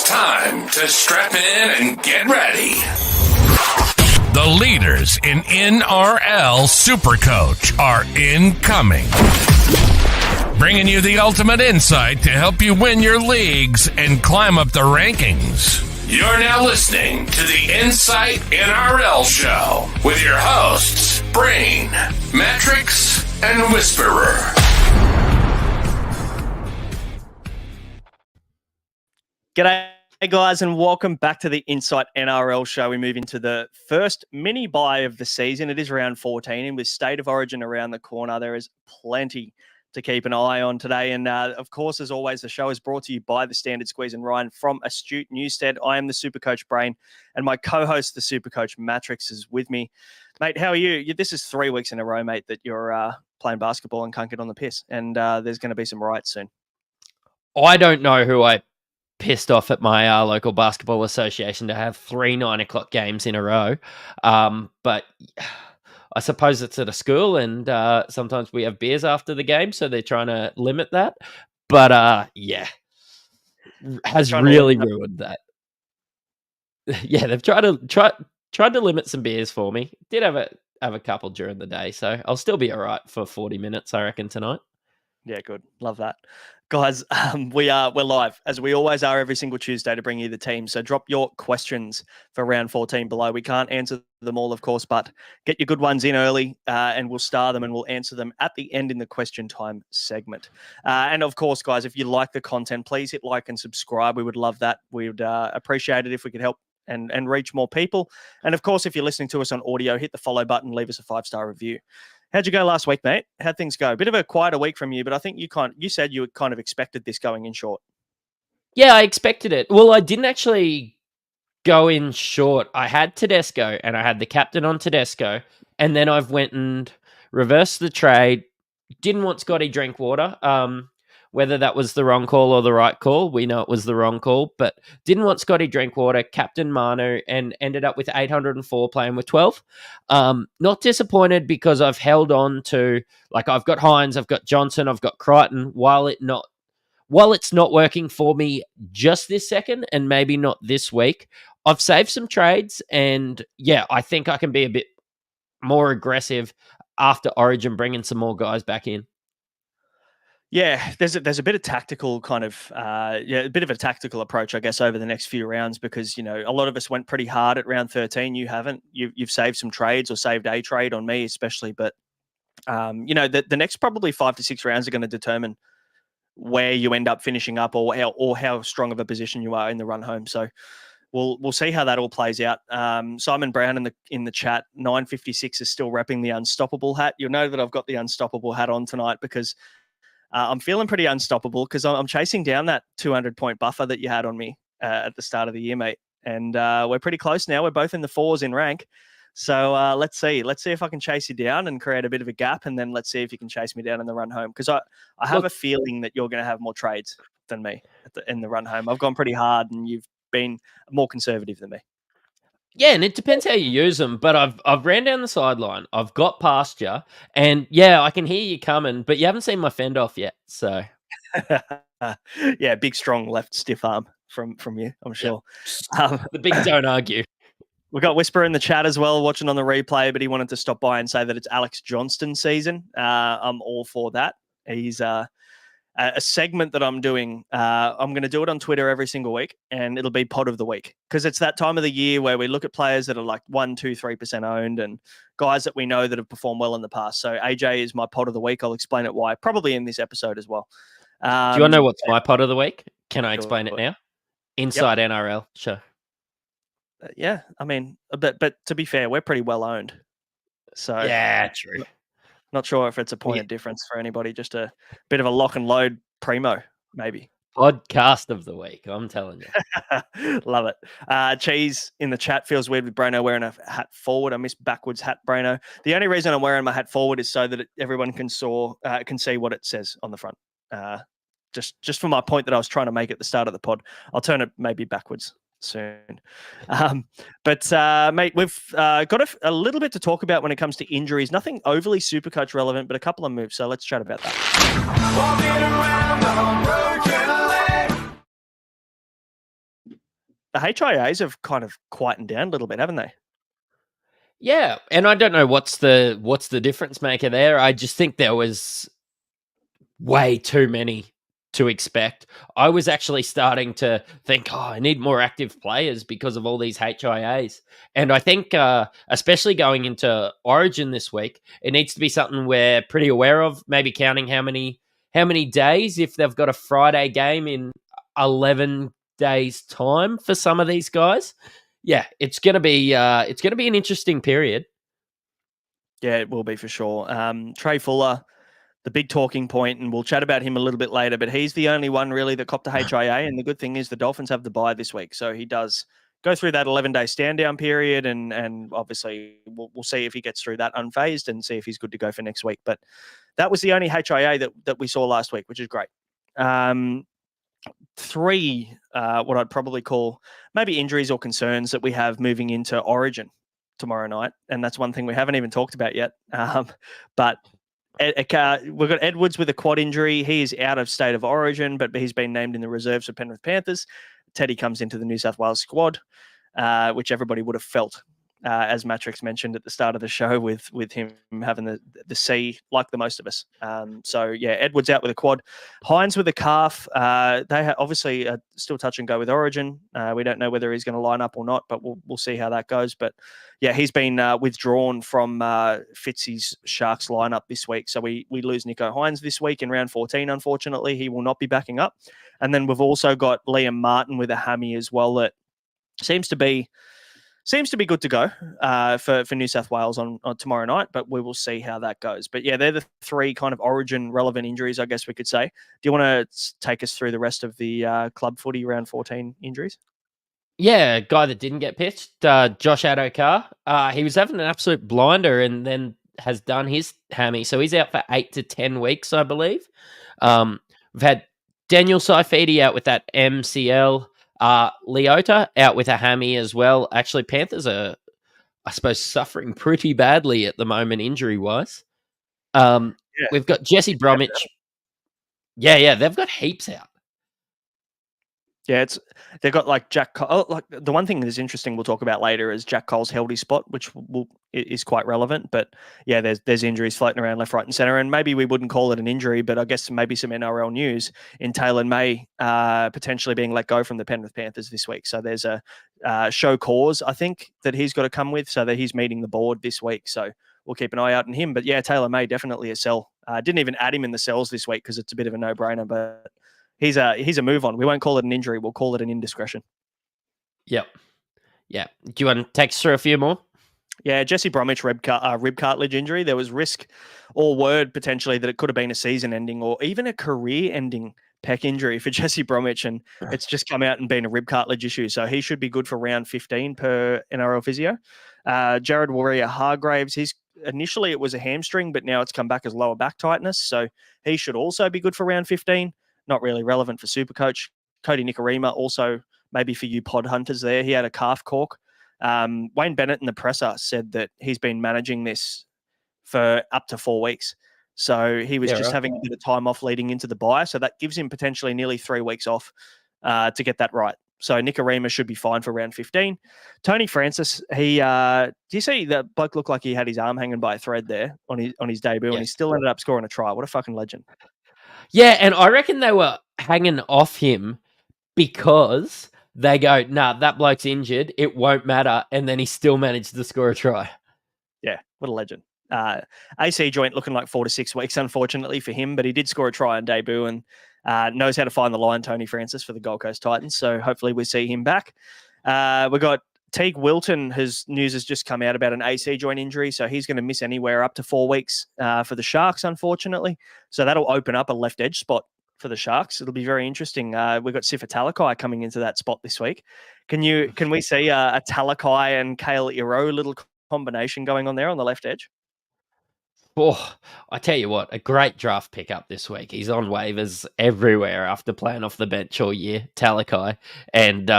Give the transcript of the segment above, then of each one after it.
time to strap in and get ready. The leaders in NRL Supercoach are incoming. Bringing you the ultimate insight to help you win your leagues and climb up the rankings. You're now listening to the Insight NRL Show with your hosts, Braino Mattrix and Whisperer. G'day, guys, and welcome back to the Insight NRL Show. We move into the first mini bye of the season. It is round 14, and with State of Origin around the corner, there is plenty to keep an eye on today. And of course, as always, the show is brought to you by the Standard Squeeze and Ryan from Astute Newstead. I am the Supercoach Brain, and my co-host, the Supercoach Mattrix, is with me. Mate, how are you? This is 3 weeks in a row, mate, that you're playing basketball and can't get on the piss. And there's going to be some riots soon. I don't know who I pissed off at my local basketball association to have 3 9 o'clock games in a row. But I suppose it's at a school, and sometimes we have beers after the game, so they're trying to limit that. But yeah, has really ruined that. Yeah, they've tried to limit some beers for me. Did have a couple during the day, so I'll still be all right for 40 minutes, I reckon, tonight. Yeah, good. Love that. Guys, we're live, as we always are every single Tuesday, to bring you the team. So drop your questions for round 14 below. We can't answer them all, of course, but get your good ones in early and we'll star them and we'll answer them at the end in the question time segment. And of course, guys, if you like the content, please hit like and subscribe. We would love that. We would appreciate it if we could help and reach more people. And of course, if you're listening to us on audio, hit the follow button, leave us a 5-star review. How'd you go last week, mate? How'd things go? A bit of a quieter week from you, but I think you said you kind of expected this going in short. Yeah, I expected it. Well, I didn't actually go in short. I had Tedesco, and I had the captain on Tedesco, and then I've went and reversed the trade. Didn't want Scotty Drinkwater. Whether that was the wrong call or the right call, we know it was the wrong call, but didn't want Scotty Drinkwater, captain Manu, and ended up with 804 playing with 12. Not disappointed because I've held on to, like, I've got Hines, I've got Johnson, I've got Crichton. While it's not working for me just this second and maybe not this week, I've saved some trades, and yeah, I think I can be a bit more aggressive after Origin, bringing some more guys back in. Yeah, there's a bit of tactical kind of a bit of a tactical approach, I guess, over the next few rounds, because, you know, a lot of us went pretty hard at round 13. You haven't. You've saved some trades, or saved a trade on me especially, but you know, the next probably 5 to 6 rounds are going to determine where you end up finishing up, or how strong of a position you are in the run home. So we'll see how that all plays out. Simon Brown in the chat, 956 is still repping the unstoppable hat. You'll know that I've got the unstoppable hat on tonight because I'm feeling pretty unstoppable, because I'm chasing down that 200-point buffer that you had on me at the start of the year, mate. And we're pretty close now. We're both in the 4s in rank. So let's see. Let's see if I can chase you down and create a bit of a gap, and then let's see if you can chase me down in the run home, because I have a feeling that you're going to have more trades than me in the run home. I've gone pretty hard, and you've been more conservative than me. Yeah, and it depends how you use them, but I've ran down the sideline. I've got past you, and yeah, I can hear you coming, but you haven't seen my fend off yet, so. Yeah, big, strong left stiff arm from you, I'm sure. Yeah. The big don't argue. We've got Whisper in the chat as well, watching on the replay, but he wanted to stop by and say that it's Alex Johnston season. I'm all for that. He's a segment that I'm doing. I'm going to do it on Twitter every single week, and it'll be pod of the week, because it's that time of the year where we look at players that are like 1%, 2%, 3% owned, and guys that we know that have performed well in the past. So AJ is my pod of the week. I'll explain it why, probably in this episode as well. Do you want to know what's my pod of the week? Can I explain it now? Inside NRL, sure. Yeah, I mean, but to be fair, we're pretty well owned. So yeah, true. Not sure if it's a point of difference for anybody. Just a bit of a lock and load primo, maybe. Podcast of the week, I'm telling you. Love it. Cheese in the chat feels weird with Braino wearing a hat forward. I miss backwards hat, Braino. The only reason I'm wearing my hat forward is so that everyone can see what it says on the front. Just for my point that I was trying to make at the start of the pod. I'll turn it maybe backwards soon. Mate, we've got a little bit to talk about when it comes to injuries. Nothing overly Supercoach relevant, but a couple of moves. So let's chat about that. the HIAs have kind of quietened down a little bit, haven't they? Yeah, and I don't know what's the difference maker there. I just think there was way too many to expect. I was actually starting to think, I need more active players because of all these HIAs. And I think, especially going into Origin this week, it needs to be something we're pretty aware of. Maybe counting how many days, if they've got a Friday game in 11 days' time for some of these guys. Yeah, it's gonna be an interesting period. Yeah, it will be for sure. Trey Fuller, the big talking point, and we'll chat about him a little bit later, but he's the only one really that copped a HIA. And the good thing is the Dolphins have the bye this week. So he does go through that 11-day stand down period. And obviously we'll see if he gets through that unfazed and see if he's good to go for next week. But that was the only HIA that we saw last week, which is great. Three, what I'd probably call maybe injuries or concerns that we have moving into Origin tomorrow night. And that's one thing we haven't even talked about yet. But we've got Edwards with a quad injury. He is out of state of origin, but he's been named in the reserves for Penrith Panthers. Teddy comes into the New South Wales squad, which everybody would have felt, as Mattrix mentioned at the start of the show, with him having the C like the most of us. So yeah, Edwards out with a quad, Hines with a calf. They obviously are still touch and go with Origin. We don't know whether he's going to line up or not, but we'll see how that goes. But yeah, he's been withdrawn from Fitzy's Sharks lineup this week. So we lose Nico Hines this week in round 14. Unfortunately, he will not be backing up. And then we've also got Liam Martin with a hammy as well that seems to be good to go for New South Wales on tomorrow night, but we will see how that goes. But yeah, they're the three kind of Origin relevant injuries, I guess we could say. Do you want to take us through the rest of the club footy round 14 injuries? Yeah, guy that didn't get pitched, Josh Adokar. He was having an absolute blinder and then has done his hammy. So he's out for 8 to 10 weeks, I believe. We've had Daniel Saifidi out with that MCL. Leota out with a hammy as well. Actually, Panthers are, I suppose, suffering pretty badly at the moment, injury-wise. We've got Jesse Bromwich. Yeah, they've got heaps out. Yeah, they've got like Jack Cole. Oh, like the one thing that's interesting we'll talk about later is Jack Cole's held his spot, which is quite relevant. But yeah, there's injuries floating around left, right, and centre, and maybe we wouldn't call it an injury, but I guess maybe some NRL news in Taylor May potentially being let go from the Penrith Panthers this week. So there's a show cause, I think, that he's got to come with, so that he's meeting the board this week. So we'll keep an eye out on him. But yeah, Taylor May definitely a sell. Didn't even add him in the sells this week because it's a bit of a no-brainer, but he's a move on. We won't call it an injury. We'll call it an indiscretion. Yep. Yeah. Do you want to take us through a few more? Yeah, Jesse Bromwich rib cartilage injury. There was risk or word potentially that it could have been a season-ending or even a career-ending pec injury for Jesse Bromwich, and it's just come out and been a rib cartilage issue. So he should be good for round 15 per NRL physio. Jared Warrior-Hargraves, initially it was a hamstring, but now it's come back as lower back tightness. So he should also be good for round 15. Not really relevant for Supercoach. Cody Nikorima, also maybe for you pod hunters there. He had a calf cork. Wayne Bennett in the presser said that he's been managing this for up to 4 weeks. So he was having a bit of time off leading into the bye. So that gives him potentially nearly 3 weeks off to get that right. So Nikorima should be fine for round 15. Tony Francis, do you see that bloke looked like he had his arm hanging by a thread there on his debut, and he still ended up scoring a try? What a fucking legend. Yeah, and I reckon they were hanging off him because they go, nah, that bloke's injured. It won't matter. And then he still managed to score a try. Yeah, what a legend. AC joint looking like 4 to 6 weeks, unfortunately for him, but he did score a try on debut and knows how to find the line, Tony Francis, for the Gold Coast Titans. So hopefully we see him back. We've got Teague Wilton. His news has just come out about an AC joint injury, so he's going to miss anywhere up to 4 weeks for the Sharks, unfortunately. So that'll open up a left edge spot for the Sharks. It'll be very interesting. We've got Sifa Talakai coming into that spot this week. Can we see a Talakai and Kale Iro little combination going on there on the left edge? Oh, I tell you what, a great draft pickup this week. He's on waivers everywhere after playing off the bench all year, Talakai. And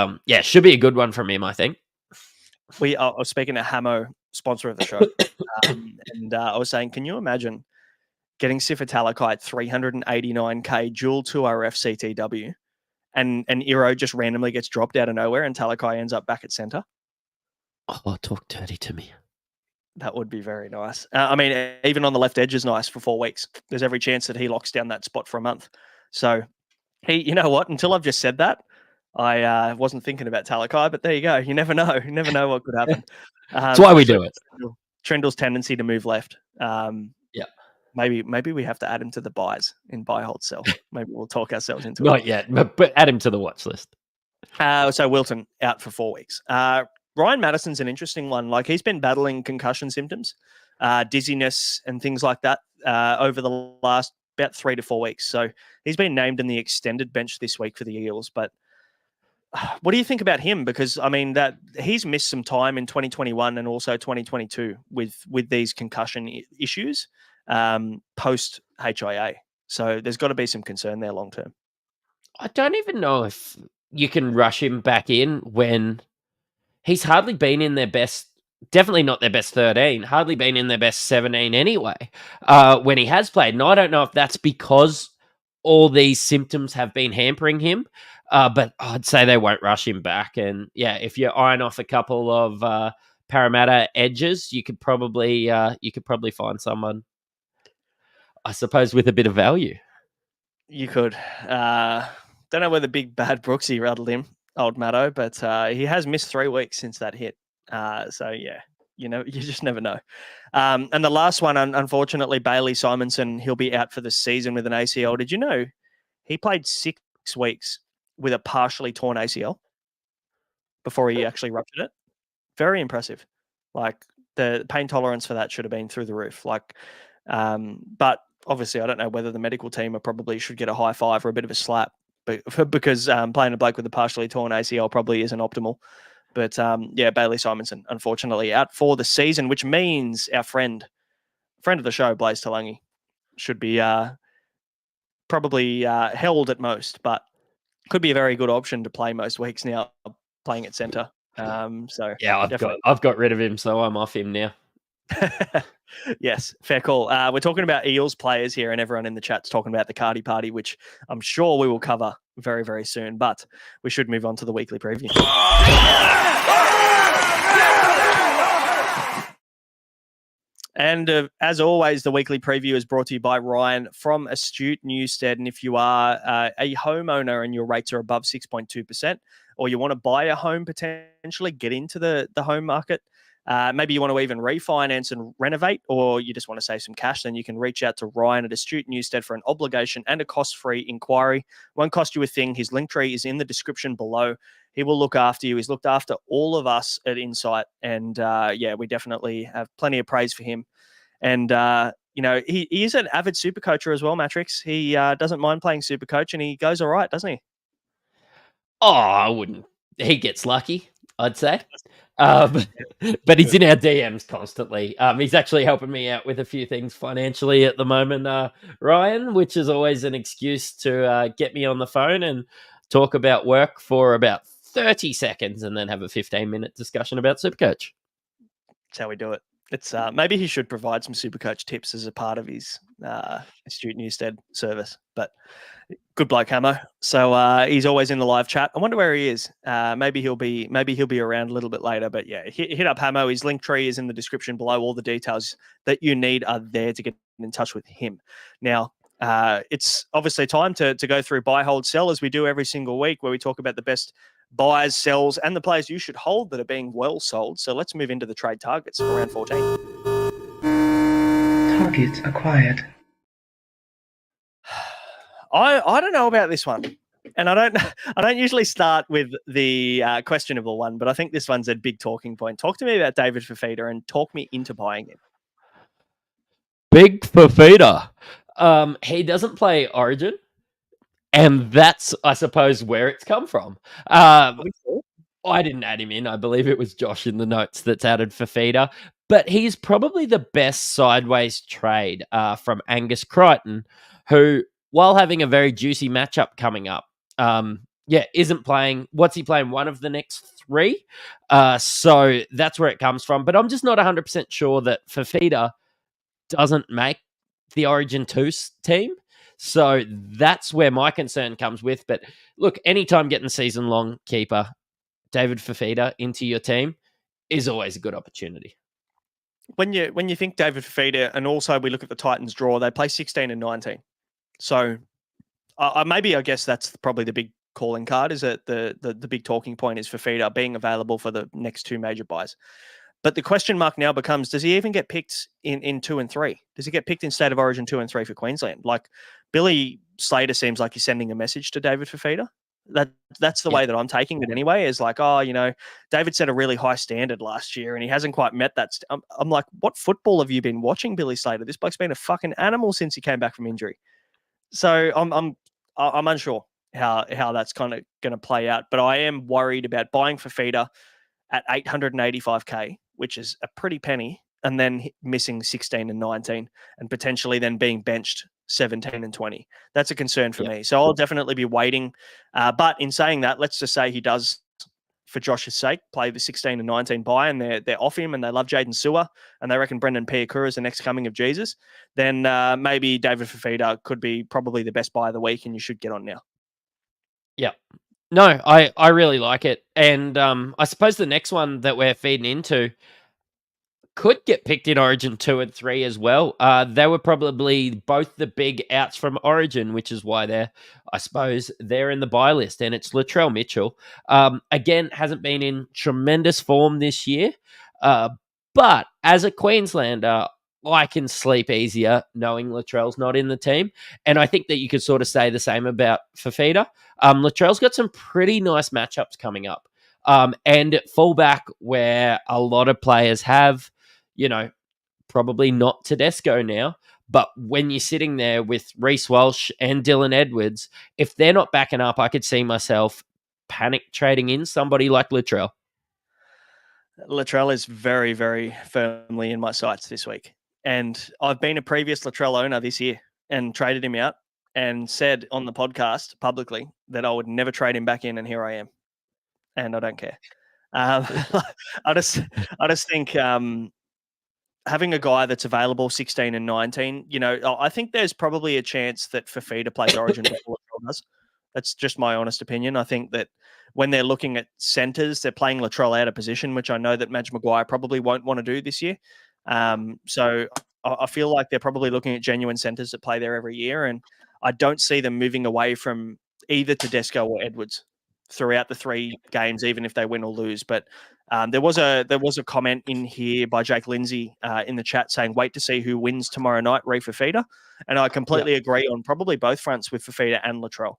should be a good one from him, I think. I was speaking to Hamo, sponsor of the show, and I was saying, can you imagine getting Sifa Talakai at 389k dual 2RF CTW and Iro just randomly gets dropped out of nowhere and Talakai ends up back at centre? Oh, talk dirty to me. That would be very nice. I mean, even on the left edge is nice for 4 weeks. There's every chance that he locks down that spot for a month. So, you know what? Until I've just said that, I wasn't thinking about Talakai, but there you go. You never know. You never know what could happen. That's why we do it. Trindle's tendency to move left. Yeah. Maybe we have to add him to the buys in buy, hold, sell. Maybe we'll talk ourselves into it. Not yet, but add him to the watch list. So Wilton out for 4 weeks. Ryan Madison's an interesting one. Like, he's been battling concussion symptoms, dizziness and things like that over the last about 3 to 4 weeks. So he's been named in the extended bench this week for the Eels. But what do you think about him? Because, I mean, that he's missed some time in 2021 and also 2022 with these concussion issues post HIA. So there's got to be some concern there long term. I don't even know if you can rush him back in when he's hardly been in their best, definitely not their best 13, hardly been in their best 17 anyway, when he has played. And I don't know if that's because all these symptoms have been hampering him, but I'd say they won't rush him back. And yeah, if you iron off a couple of Parramatta edges, you could probably find someone, I suppose, with a bit of value. You could. Don't know whether big bad Brooksy rattled him, old Matto, but he has missed 3 weeks since that hit. So yeah, you just never know. And the last one, unfortunately, Bailey Simonson, he'll be out for the season with an ACL. Did you know he played 6 weeks with a partially torn ACL before he actually ruptured it? Very impressive. Like, the pain tolerance for that should have been through the roof. Like, but obviously, I don't know whether the medical team probably should get a high five or a bit of a slap, because playing a bloke with a partially torn ACL probably isn't optimal. But yeah, Bailey Simonson, unfortunately, out for the season, which means our friend of the show, Blaze Talangi, should be probably held at most, but could be a very good option to play most weeks now, playing at centre. So yeah, I've got rid of him, so I'm off him now. Yes, fair call. We're talking about Eels players here, and everyone in the chat's talking about the Cardi Party, which I'm sure we will cover very, very soon. But we should move on to the weekly preview. And as always, the weekly preview is brought to you by Ryan from Astute Newstead. And if you are a homeowner and your rates are above 6.2%, or you want to buy a home potentially, get into the home market, maybe you want to even refinance and renovate, or you just want to save some cash, then you can reach out to Ryan at Astute Newstead for an obligation and a cost-free inquiry. Won't cost you a thing. His link tree is in the description below. He will look after you. He's looked after all of us at Insight. And yeah, we definitely have plenty of praise for him. And, he is an avid Supercoacher as well, Mattrix. He doesn't mind playing Supercoach, and he goes all right, doesn't he? Oh, I wouldn't. He gets lucky, I'd say. But he's in our DMs constantly. He's actually helping me out with a few things financially at the moment, Ryan, which is always an excuse to get me on the phone and talk about work for about 30 seconds and then have a 15-minute discussion about Supercoach. That's how we do it. It's maybe he should provide some Supercoach tips as a part of his Astute Newstead service. But good bloke, Hamo. So he's always in the live chat. I wonder where he is. Maybe he'll be around a little bit later. But yeah, hit up Hamo. His link tree is in the description below. All the details that you need are there to get in touch with him. Now, it's obviously time to go through buy, hold, sell, as we do every single week, where we talk about the best buys, sells, and the players you should hold that are being well sold. So let's move into the trade targets for round 14. Targets acquired. I don't know about this one, and I don't usually start with the questionable one, but I think this one's a big talking point. Talk to me about David Fifita and talk me into buying him. Big Fifita. He doesn't play Origin, and that's, I suppose, where it's come from. I didn't add him in. I believe it was Josh in the notes that's added Fifita. But he's probably the best sideways trade from Angus Crichton, who, while having a very juicy matchup coming up, isn't playing. What's he playing? One of the next 3. So that's where it comes from. But I'm just not 100% sure that Fifita doesn't make the Origin 2 team. So that's where my concern comes with. But look, anytime getting season-long keeper David Fafita into your team is always a good opportunity. When you think David Fafita, and also we look at the Titans draw, they play 16 and 19. So maybe I guess that's probably the big calling card, is that the big talking point is Fafita being available for the next two major buys. But the question mark now becomes, does he even get picked in 2 and 3? Does he get picked in State of Origin 2 and 3 for Queensland? Like, Billy Slater seems like he's sending a message to David Fafita. That's the way that I'm taking it anyway, is like, David set a really high standard last year and he hasn't quite met that. I'm like, what football have you been watching, Billy Slater? This bloke's been a fucking animal since he came back from injury. So I'm unsure how that's kind of going to play out, but I am worried about buying Fafita at 885k, which is a pretty penny, and then missing 16 and 19, and potentially then being benched 17 and 20. That's a concern for me. So I'll definitely be waiting. But in saying that, let's just say he does, for Josh's sake, play the 16 and 19 buy, and they're off him, and they love Jaden Sewer, and they reckon Brendan Piakura is the next coming of Jesus. Then maybe David Fafita could be probably the best buy of the week, and you should get on now. Yeah. No, I really like it. And I suppose the next one that we're feeding into could get picked in Origin 2 and 3 as well. They were probably both the big outs from Origin, which is why they're in the buy list. And it's Latrell Mitchell. Again, hasn't been in tremendous form this year. But as a Queenslander, I can sleep easier knowing Latrell's not in the team. And I think that you could sort of say the same about Fafita. Latrell's got some pretty nice matchups coming up. And at fullback, where a lot of players have, probably not Tedesco now, but when you're sitting there with Reece Walsh and Dylan Edwards, if they're not backing up, I could see myself panic trading in somebody like Latrell. Latrell is very, very firmly in my sights this week. And I've been a previous Latrell owner this year and traded him out and said on the podcast publicly that I would never trade him back in, and here I am. And I don't care. I just think having a guy that's available 16 and 19, I think there's probably a chance that Fafita plays Origin before Latrell does. That's just my honest opinion. I think that when they're looking at centres, they're playing Latrell out of position, which I know that Madge Maguire probably won't want to do this year. So I feel like they're probably looking at genuine centres that play there every year, and I don't see them moving away from either Tedesco or Edwards throughout the 3 games, even if they win or lose. But there was a comment in here by Jake Lindsay in the chat saying, wait to see who wins tomorrow night, re Fafita. And I completely agree on probably both fronts with Fafita and Latrell.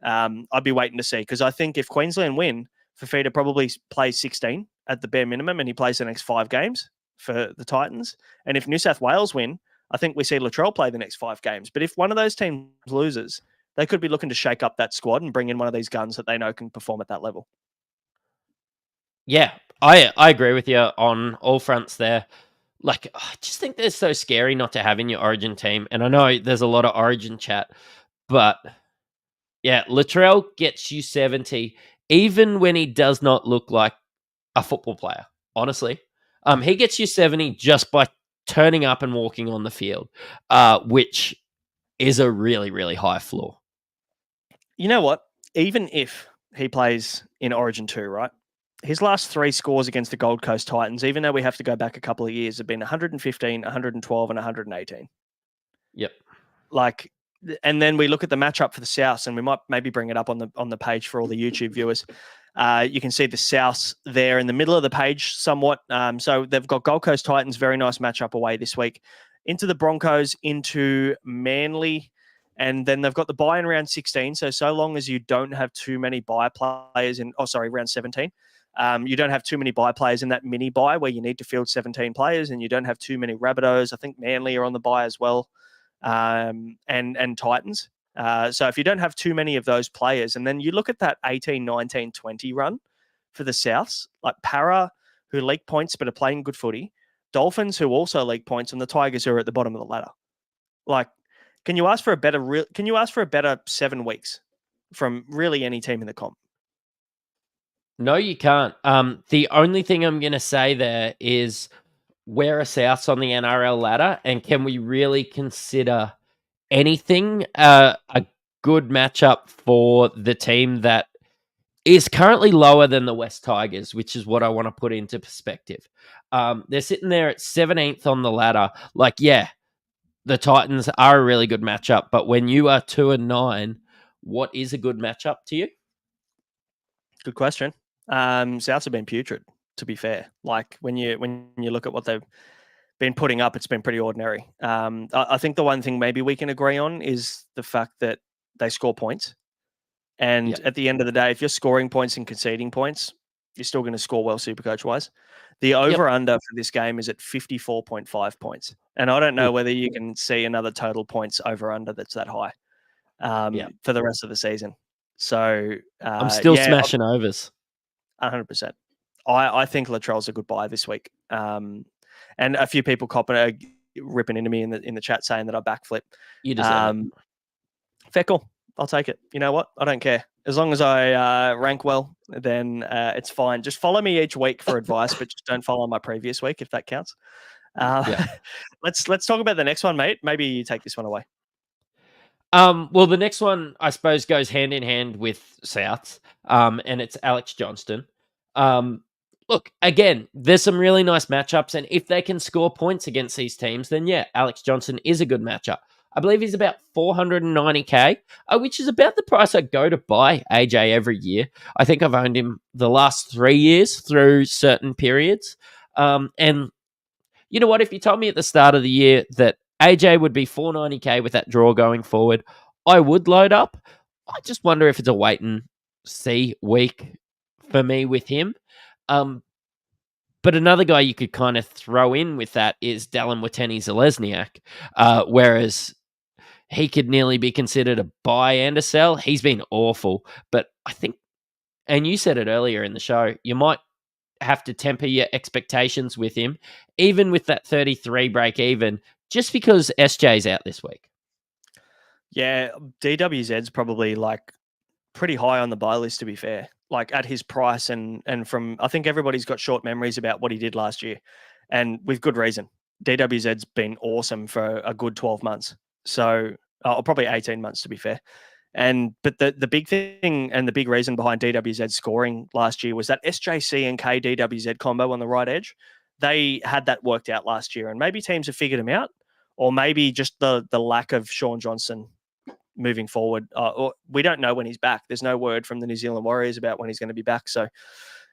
I'd be waiting to see, because I think if Queensland win, Fafita probably plays 16 at the bare minimum, and he plays the next 5 games for the Titans. And if New South Wales win, I think we see Latrell play the next 5 games. But if one of those teams loses, they could be looking to shake up that squad and bring in one of these guns that they know can perform at that level. Yeah, I agree with you on all fronts there. Like, I just think they're so scary not to have in your Origin team. And I know there's a lot of Origin chat, but yeah, Latrell gets you 70, even when he does not look like a football player, honestly. He gets you 70 just by turning up and walking on the field, which is a really, really high floor. You know what? Even if he plays in Origin 2, right? His last 3 scores against the Gold Coast Titans, even though we have to go back a couple of years, have been 115, 112, and 118. Yep. And then we look at the matchup for the Souths, and we might maybe bring it up on the page for all the YouTube viewers. You can see the Souths there in the middle of the page somewhat. So they've got Gold Coast Titans, very nice matchup away this week. Into the Broncos, into Manly, and then they've got the bye in round 16. So long as you don't have too many bye players round 17. You don't have too many bye players in that mini bye where you need to field 17 players, and you don't have too many Rabbitohs. I think Manly are on the bye as well, and Titans. So if you don't have too many of those players, and then you look at that 18, 19, 20 run for the Souths, like Para, who leak points but are playing good footy, Dolphins, who also leak points, and the Tigers, who are at the bottom of the ladder. Like, can you ask for a better 7 weeks from really any team in the comp? No, you can't. The only thing I'm going to say there is, where are Souths on the NRL ladder, and can we really consider anything, a good matchup for the team that is currently lower than the West Tigers, which is what I want to put into perspective. They're sitting there at 17th on the ladder. Like, yeah, the Titans are a really good matchup, but when you are 2-9, what is a good matchup to you? Good question. Souths have been putrid, to be fair. Like when you look at what they've been putting up, it's been pretty ordinary. I think the one thing maybe we can agree on is the fact that they score points. And at the end of the day, if you're scoring points and conceding points, you're still going to score well, Supercoach wise. The over under for this game is at 54.5 points. And I don't know whether you can see another total points over under that's that high for the rest of the season. So I'm still smashing overs. 100%. I think Latrell's a good buy this week. And a few people ripping into me in the chat saying that I backflip. You deserve it. Fair call. I'll take it. You know what? I don't care. As long as I rank well, then it's fine. Just follow me each week for advice, but just don't follow my previous week if that counts. Let's talk about the next one, mate. Maybe you take this one away. Well, the next one, I suppose, goes hand in hand with Souths, and it's Alex Johnston. Look, again, there's some really nice matchups, and if they can score points against these teams, then yeah, Alex Johnston is a good matchup. I believe he's about 490k, which is about the price I go to buy AJ every year. I think I've owned him the last 3 years through certain periods. And you know what? If you told me at the start of the year that AJ would be 490k with that draw going forward, I would load up. I just wonder if it's a wait and see week for me with him. But another guy you could kind of throw in with that is Dallin Watene-Zelezniak, whereas he could nearly be considered a buy and a sell. He's been awful, but I think, and you said it earlier in the show, you might have to temper your expectations with him, even with that 33 break even, just because SJ's out this week. Yeah, DWZ's probably like pretty high on the buy list, to be fair. Like at his price and from, I think everybody's got short memories about what he did last year, and with good reason. DWZ's been awesome for a good 12 months. So, probably 18 months to be fair. But the big thing and the big reason behind DWZ scoring last year was that SJC and KDWZ combo on the right edge. They had that worked out last year, and maybe teams have figured him out, or maybe just the lack of Sean Johnson moving forward. Or we don't know when he's back. There's no word from the New Zealand Warriors about when he's going to be back. So,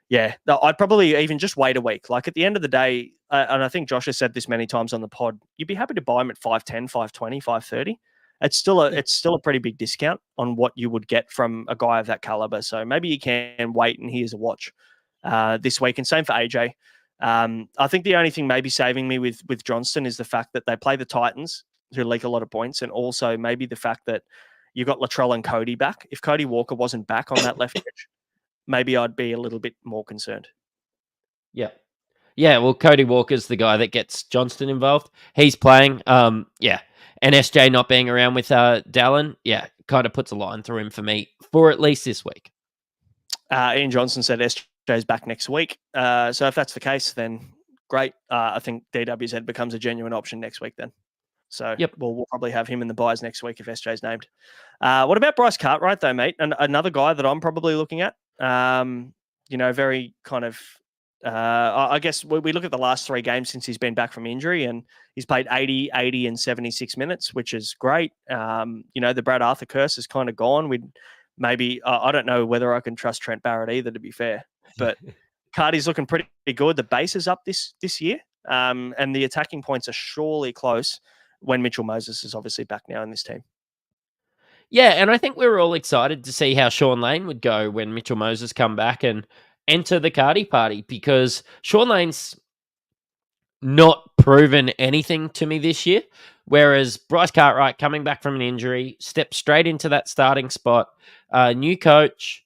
yeah, I'd probably even just wait a week. Like at the end of the day, and I think Josh has said this many times on the pod, you'd be happy to buy him at 510, 520, 530. It's still a pretty big discount on what you would get from a guy of that caliber. So maybe you can wait and here's a watch this week. And same for AJ. I think the only thing maybe saving me with Johnston is the fact that they play the Titans, who leak a lot of points, and also maybe the fact that you got Latrell and Cody back. If Cody Walker wasn't back on that left edge, maybe I'd be a little bit more concerned. Yeah. Yeah, well, Cody Walker's the guy that gets Johnston involved. He's playing. Yeah. And SJ not being around with Dallin, yeah, kind of puts a line through him for me for at least this week. Ian Johnson said SJ's back next week. So if that's the case, then great. I think DWZ becomes a genuine option next week then. So we'll probably have him in the buys next week if SJ's named. What about Bryce Cartwright though, mate? And another guy that I'm probably looking at. Very kind of. I guess we look at the last 3 games since he's been back from injury, and he's played 80, and 76 minutes, which is great. The Brad Arthur curse is kind of gone. I don't know whether I can trust Trent Barrett either, to be fair, but Cardi's looking pretty good. The base is up this year, and the attacking points are surely close when Mitchell Moses is obviously back now in this team. Yeah, and I think we were all excited to see how Sean Lane would go when Mitchell Moses come back and enter the Cardi party, because Sean Lane's not proven anything to me this year, whereas Bryce Cartwright coming back from an injury, stepped straight into that starting spot, new coach.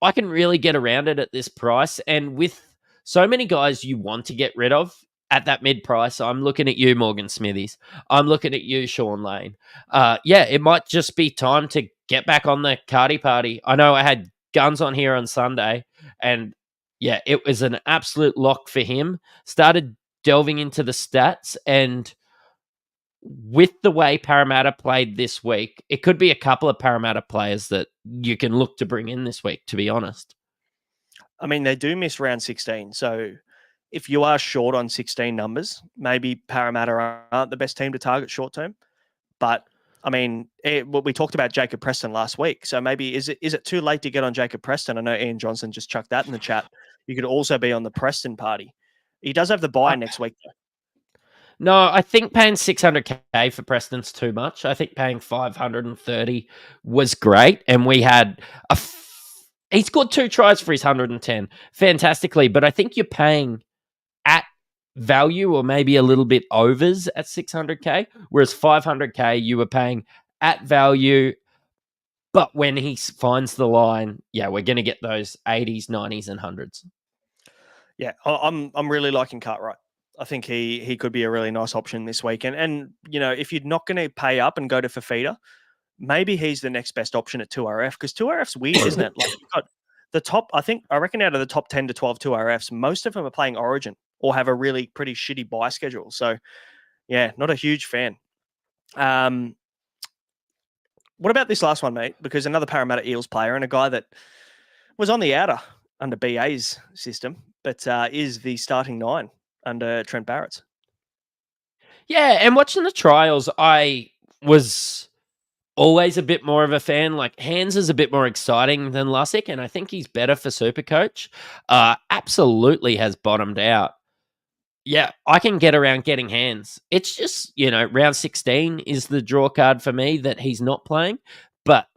I can really get around it at this price, and with so many guys you want to get rid of at that mid price, I'm looking at you, Morgan Smithies. I'm looking at you, Sean Lane. It might just be time to get back on the Cardi party. I know I had Guns on here on Sunday, and yeah, it was an absolute lock for him. Started delving into the stats, and with the way Parramatta played this week, it could be a couple of Parramatta players that you can look to bring in this week, to be honest. I mean, they do miss round 16. So if you are short on 16 numbers, maybe Parramatta aren't the best team to target short term. But I mean, we talked about Jacob Preston last week. So maybe is it too late to get on Jacob Preston? I know Ian Johnson just chucked that in the chat. You could also be on the Preston party. He does have the bye next week, though. No, I think paying 600K for Preston's too much. I think paying 530 was great. And we had he scored 2 tries for his 110 fantastically. But I think you're paying at value or maybe a little bit overs at 600K, whereas 500K you were paying at value. But when he finds the line, yeah, we're going to get those 80s, 90s, and 100s. Yeah, I'm really liking Cartwright. I think he could be a really nice option this week. And you know, if you're not going to pay up and go to Fafita, maybe he's the next best option at 2RF, because 2RF's weird, isn't it? Like, you've got the top, I reckon out of the top 10 to 12 2RFs, most of them are playing Origin or have a really pretty shitty buy schedule. So yeah, not a huge fan. What about this last one, mate? Because another Parramatta Eels player and a guy that was on the outer under BA's system, but is the starting 9 under Trent Barrett's. Yeah, and watching the trials, I was always a bit more of a fan. Like, Hands is a bit more exciting than Lussick, and I think he's better for Supercoach. Absolutely has bottomed out. Yeah, I can get around getting Hands. It's just, round 16 is the draw card for me that he's not playing. But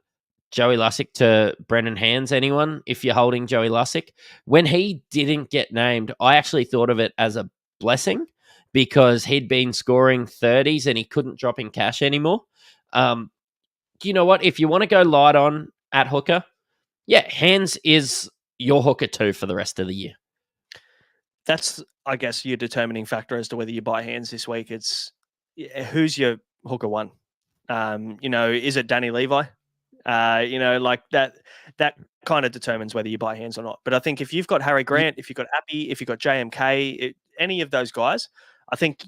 Joey Lussick to Brendan Hands, anyone, if you're holding Joey Lussick. When he didn't get named, I actually thought of it as a blessing because he'd been scoring 30s and he couldn't drop in cash anymore. You know what? If you want to go light on at hooker, yeah, Hands is your hooker too for the rest of the year. That's, I guess, your determining factor as to whether you buy Hands this week. It's who's your hooker one? Is it Danny Levi? Like that kind of determines whether you buy Hands or not. But I think if you've got Harry Grant, if you've got Appy, if you've got JMK, any of those guys, I think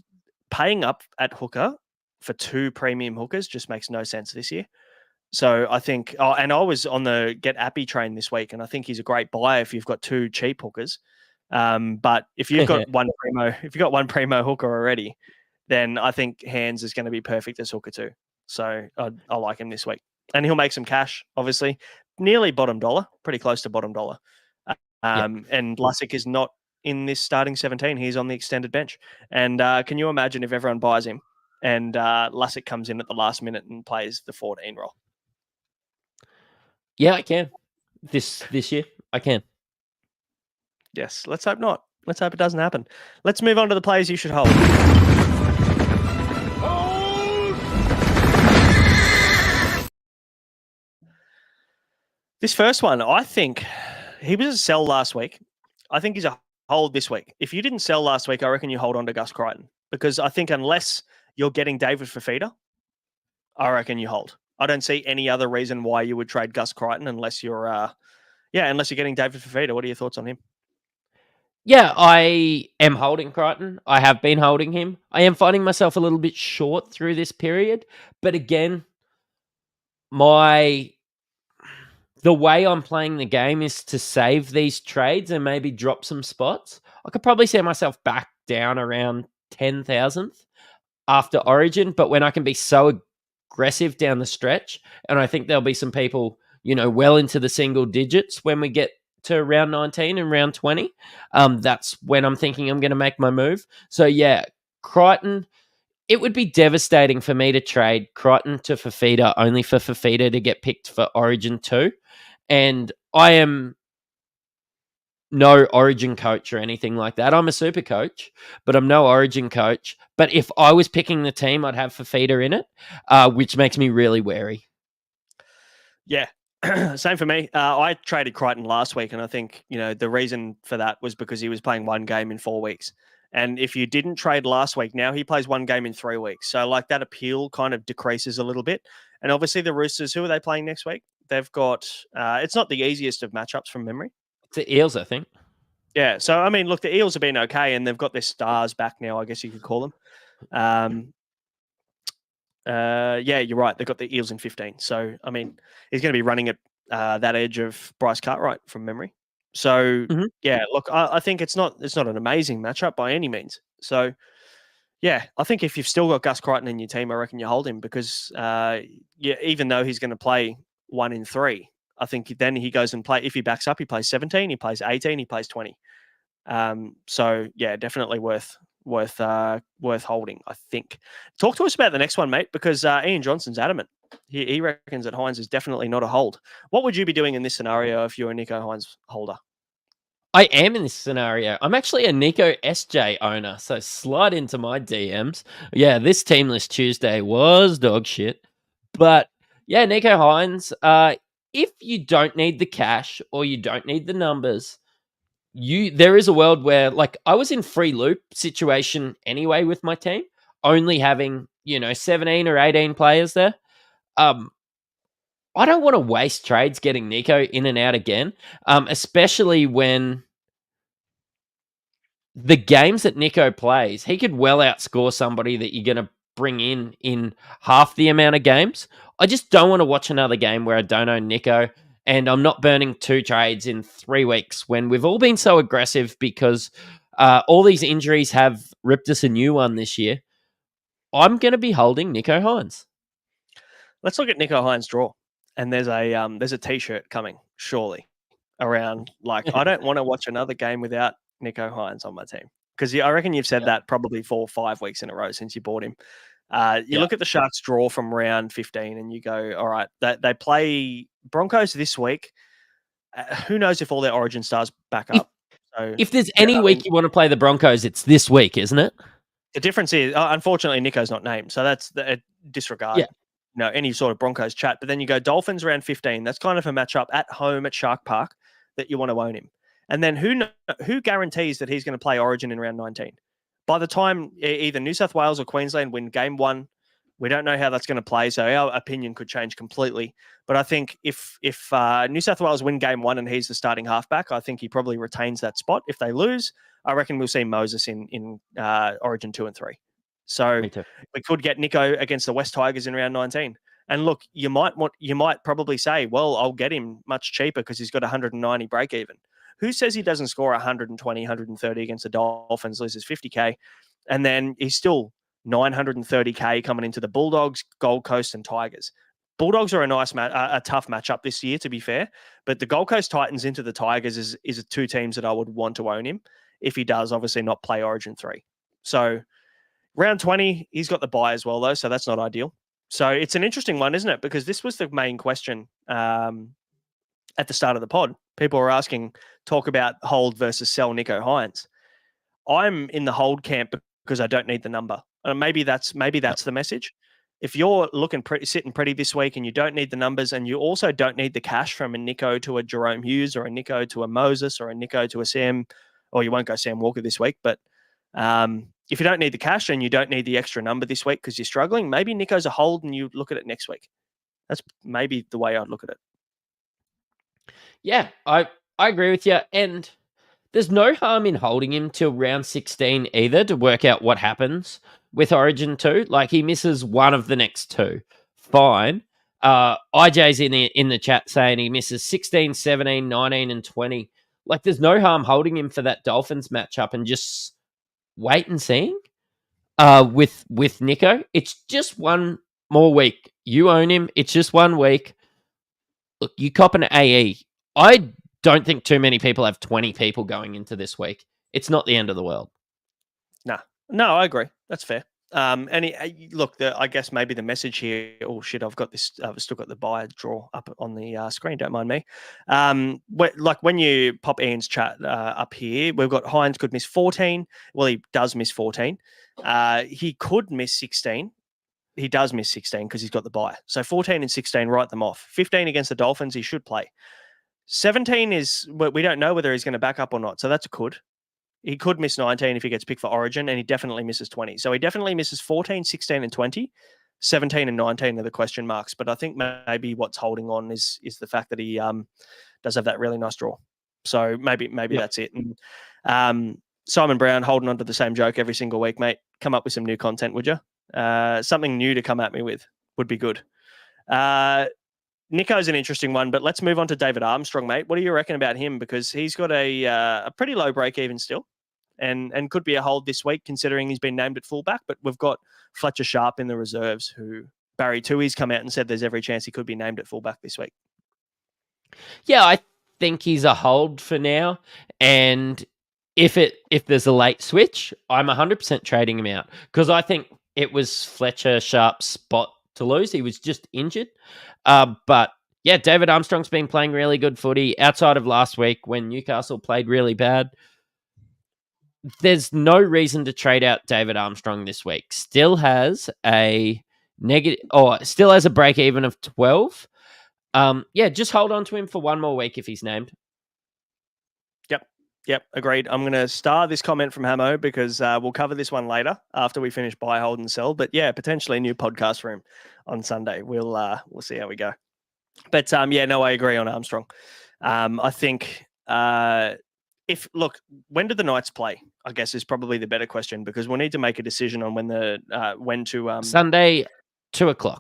paying up at hooker for 2 premium hookers just makes no sense this year. So I think, and I was on the get Appy train this week, and I think he's a great buy if you've got 2 cheap hookers. But if you've got one primo hooker already, then I think Hands is going to be perfect as hooker too. So I like him this week. And he'll make some cash, obviously. Nearly bottom dollar, pretty close to bottom dollar. And Lussick is not in this starting 17. He's on the extended bench. And can you imagine if everyone buys him and Lussick comes in at the last minute and plays the 14 role? Yeah, I can. This year, I can. Yes, let's hope not. Let's hope it doesn't happen. Let's move on to the players you should hold. This first one, I think he was a sell last week. I think he's a hold this week. If you didn't sell last week, I reckon you hold on to Gus Crichton, because I think unless you're getting David Fafita, I reckon you hold. I don't see any other reason why you would trade Gus Crichton unless you're getting David Fafita. What are your thoughts on him? Yeah, I am holding Crichton. I have been holding him. I am finding myself a little bit short through this period. But again, the way I'm playing the game is to save these trades and maybe drop some spots. I could probably see myself back down around 10,000th after Origin. But when I can be so aggressive down the stretch, and I think there'll be some people, well into the single digits when we get to round 19 and round 20. That's when I'm thinking I'm going to make my move. So yeah, Crichton, it would be devastating for me to trade Crichton to Fafita only for Fafita to get picked for Origin 2. And I am no Origin coach or anything like that. I'm a super coach, but I'm no Origin coach. But if I was picking the team, I'd have Fafita in it, which makes me really wary. Yeah. Same for me. I traded Crichton last week, and I think, the reason for that was because he was playing 1 game in 4 weeks. And if you didn't trade last week, now he plays 1 game in 3 weeks. So like that appeal kind of decreases a little bit. And obviously the Roosters, who are they playing next week? They've got, it's not the easiest of matchups from memory. It's the Eels, I think. Yeah. So, I mean, look, the Eels have been okay, and they've got their stars back now, I guess you could call them. Yeah, you're right. They've got the Eels in 15. So, I mean, he's going to be running at that edge of Bryce Cartwright from memory. So, Mhm. yeah, look, I think it's not an amazing matchup by any means. So, yeah, I think if you've still got Gus Crichton in your team, I reckon you hold him because, yeah, even though he's going to play 1 in 3, I think then he goes and play. If he backs up, he plays 17, he plays 18, he plays 20. So yeah, definitely worth holding, I think. Talk to us about the next one, mate, because Ian Johnson's adamant. He reckons that Hines is definitely not a hold. What would you be doing in this scenario if you're a Nico Hines holder? I am in this scenario. I'm actually a Nico SJ owner, so slide into my DMs. Yeah, this team list Tuesday was dog shit. But yeah, Nico Hines, if you don't need the cash or you don't need the numbers, there is a world where, like, I was in free loop situation anyway with my team, only having, 17 or 18 players there. I don't want to waste trades getting Nico in and out again, especially when the games that Nico plays, he could well outscore somebody that you're going to bring in half the amount of games. I just don't want to watch another game where I don't own Nico, and I'm not burning 2 trades in 3 weeks when we've all been so aggressive because all these injuries have ripped us a new one this year. I'm going to be holding Nico Hines. Let's look at Nico Hines' draw. And there's a t-shirt coming, surely, around like I don't want to watch another game without Nico Hines on my team. Because I reckon you've said that probably 4 or 5 weeks in a row since you bought him. You look at the Sharks' draw from round 15 and you go, all right, they play Broncos this week. Who knows if all their Origin stars back up? If there's any week you want to play the Broncos, it's this week, isn't it? The difference is, unfortunately, Nico's not named. So that's the disregard. Yeah. Any sort of Broncos chat. But then you go Dolphins round 15. That's kind of a matchup at home at Shark Park that you want to own him. And then who guarantees that he's going to play Origin in round 19? By the time either New South Wales or Queensland win game 1, we don't know how that's going to play. So our opinion could change completely. But I think if New South Wales win game 1 and he's the starting halfback, I think he probably retains that spot. If they lose, I reckon we'll see Moses in Origin 2 and 3. So we could get Nico against the West Tigers in round 19. And look, you might probably say, well, I'll get him much cheaper because he's got 190 break even. Who says he doesn't score 120, 130 against the Dolphins, loses 50K, and then he's still 930K coming into the Bulldogs, Gold Coast, and Tigers. Bulldogs are a tough matchup this year, to be fair, but the Gold Coast Titans into the Tigers is 2 teams that I would want to own him if he does obviously not play Origin 3. So round 20, he's got the bye as well, though, so that's not ideal. So it's an interesting one, isn't it? Because this was the main question at the start of the pod. People were asking, talk about hold versus sell Nico Hines. I'm in the hold camp because I don't need the number. Maybe that's the message. If you're sitting pretty this week and you don't need the numbers and you also don't need the cash from a Nico to a Jerome Hughes or a Nico to a Moses or a Nico to a Sam, or you won't go Sam Walker this week, but if you don't need the cash and you don't need the extra number this week because you're struggling, maybe Nico's a hold and you look at it next week. That's maybe the way I'd look at it. Yeah, I agree with you. And there's no harm in holding him till round 16 either to work out what happens with Origin 2. Like, he misses one of the next 2. Fine. IJ's in the chat saying he misses 16, 17, 19, and 20. Like, there's no harm holding him for that Dolphins matchup and just wait and seeing with Nico. It's just one more week. You own him. It's just 1 week. Look, you cop an AE. I don't think too many people have 20 people going into this week. It's not the end of the world. No, I agree. That's fair. I guess maybe the message here. Oh shit! I've got this. I've still got the buy draw up on the screen. Don't mind me. When you pop Ian's chat up here, we've got Hines could miss 14. Well, he does miss 14. He could miss 16. He does miss 16 because he's got the buy. So 14 and 16, write them off. 15 against the Dolphins, he should play. 17 is we don't know whether he's going to back up or not. So that's a could. He could miss 19 if he gets picked for Origin, and he definitely misses 20. So he definitely misses 14, 16, and 20. 17 and 19 are the question marks. But I think maybe what's holding on is the fact that he does have that really nice draw. So maybe that's it. And Simon Brown holding on to the same joke every single week, mate. Come up with some new content, would you? Something new to come at me with would be good. Nico's an interesting one, but let's move on to David Armstrong, mate. What do you reckon about him? Because he's got a pretty low break even still, and could be a hold this week considering he's been named at fullback. But we've got Fletcher Sharp in the reserves, who Barry Tui's come out and said there's every chance he could be named at fullback this week. Yeah, I think he's a hold for now, and if there's a late switch, I'm 100% trading him out because I think it was Fletcher Sharp's spot to lose. He was just injured. But yeah, David Armstrong's been playing really good footy outside of last week when Newcastle played really bad. There's no reason to trade out David Armstrong this week. Still has a break even of 12. Yeah, just hold on to him for one more week if he's named. Yep, agreed. I'm going to star this comment from Hamo because we'll cover this one later after we finish buy, hold, and sell. But yeah, potentially a new podcast for him on Sunday. We'll see how we go. But yeah, no, I agree on Armstrong. I think when do the Knights play? I guess is probably the better question because we'll need to make a decision on when to Sunday, 2:00.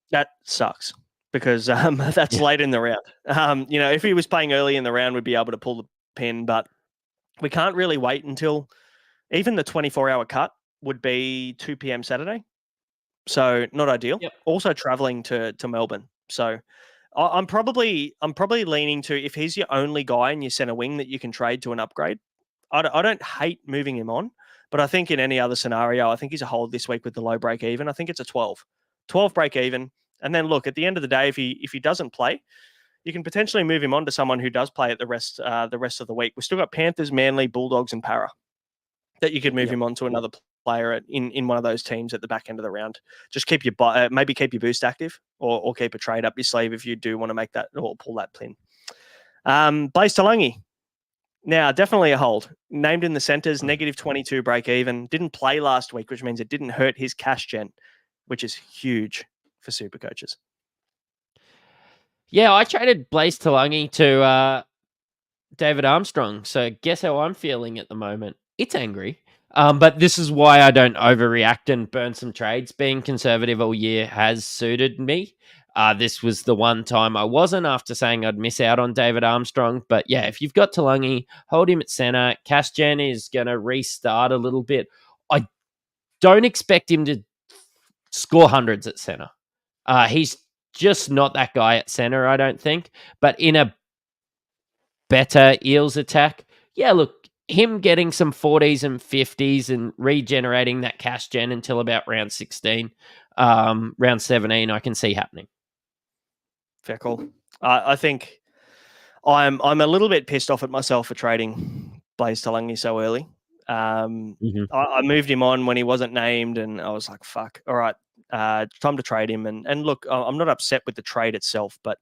That sucks because that's late in the round. If he was playing early in the round, we'd be able to pull the pin, but we can't really wait until even the 24-hour cut would be 2 p.m. Saturday. So not ideal. Yep. Also traveling to Melbourne. So I'm probably leaning to if he's your only guy in your center wing that you can trade to an upgrade. I don't hate moving him on, but I think in any other scenario, I think he's a hold this week with the low break even. I think it's a 12 break even. And then look, at the end of the day, if he doesn't play, you can potentially move him on to someone who does play at the rest of the week. We've still got Panthers, Manly, Bulldogs, and Para that you could move him on to another player in one of those teams at the back end of the round. Just keep your maybe keep your boost active or keep a trade up your sleeve if you do want to make that or pull that pin. Blaze Talangi. Now, definitely a hold. Named in the centres, negative 22 break even. Didn't play last week, which means it didn't hurt his cash gen, which is huge for super coaches. Yeah, I traded Blaze Talangi to David Armstrong. So guess how I'm feeling at the moment? It's angry. But this is why I don't overreact and burn some trades. Being conservative all year has suited me. This was the one time I wasn't after saying I'd miss out on David Armstrong. But yeah, if you've got Talangi, hold him at centre. Cash gen is going to restart a little bit. I don't expect him to score hundreds at centre. He's just not that guy at centre, I don't think. But in a better Eels attack, yeah, look, him getting some 40s and 50s and regenerating that cash gen until about round 16, round 17, I can see happening. Fair call. I think I'm a little bit pissed off at myself for trading Blaze Talangi so early. I moved him on when he wasn't named, and I was like, "Fuck! All right, time to trade him." And look, I'm not upset with the trade itself, but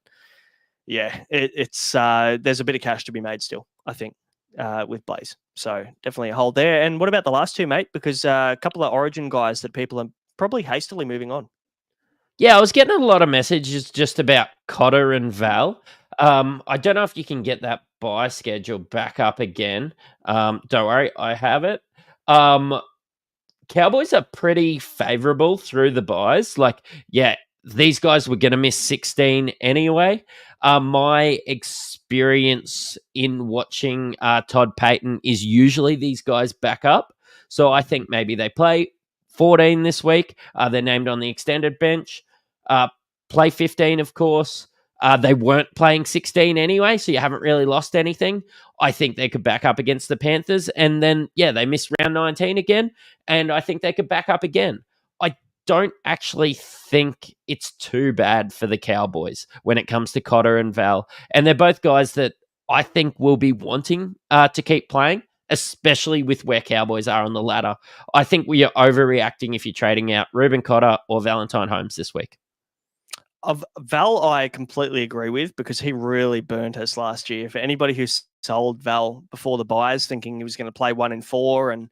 yeah, it's there's a bit of cash to be made still, I think, with Blaze. So definitely a hold there. And what about the last two, mate? Because a couple of Origin guys that people are probably hastily moving on. Yeah, I was getting a lot of messages just about Cotter and Val. I don't know if you can get that buy schedule back up again. Don't worry, I have it. Cowboys are pretty favourable through the buys. Like, yeah, these guys were going to miss 16 anyway. My experience in watching Todd Payton is usually these guys back up. So I think maybe they play 14 this week. They're named on the extended bench. Play 15, of course. They weren't playing 16 anyway, so you haven't really lost anything. I think they could back up against the Panthers. And then, yeah, they missed round 19 again. And I think they could back up again. I don't actually think it's too bad for the Cowboys when it comes to Cotter and Val. And they're both guys that I think will be wanting to keep playing, especially with where Cowboys are on the ladder. I think we are overreacting if you're trading out Reuben Cotter or Valentine Holmes this week. Of Val, I completely agree with because he really burnt us last year. For anybody who sold Val before the buys thinking he was going to play 1 in 4 and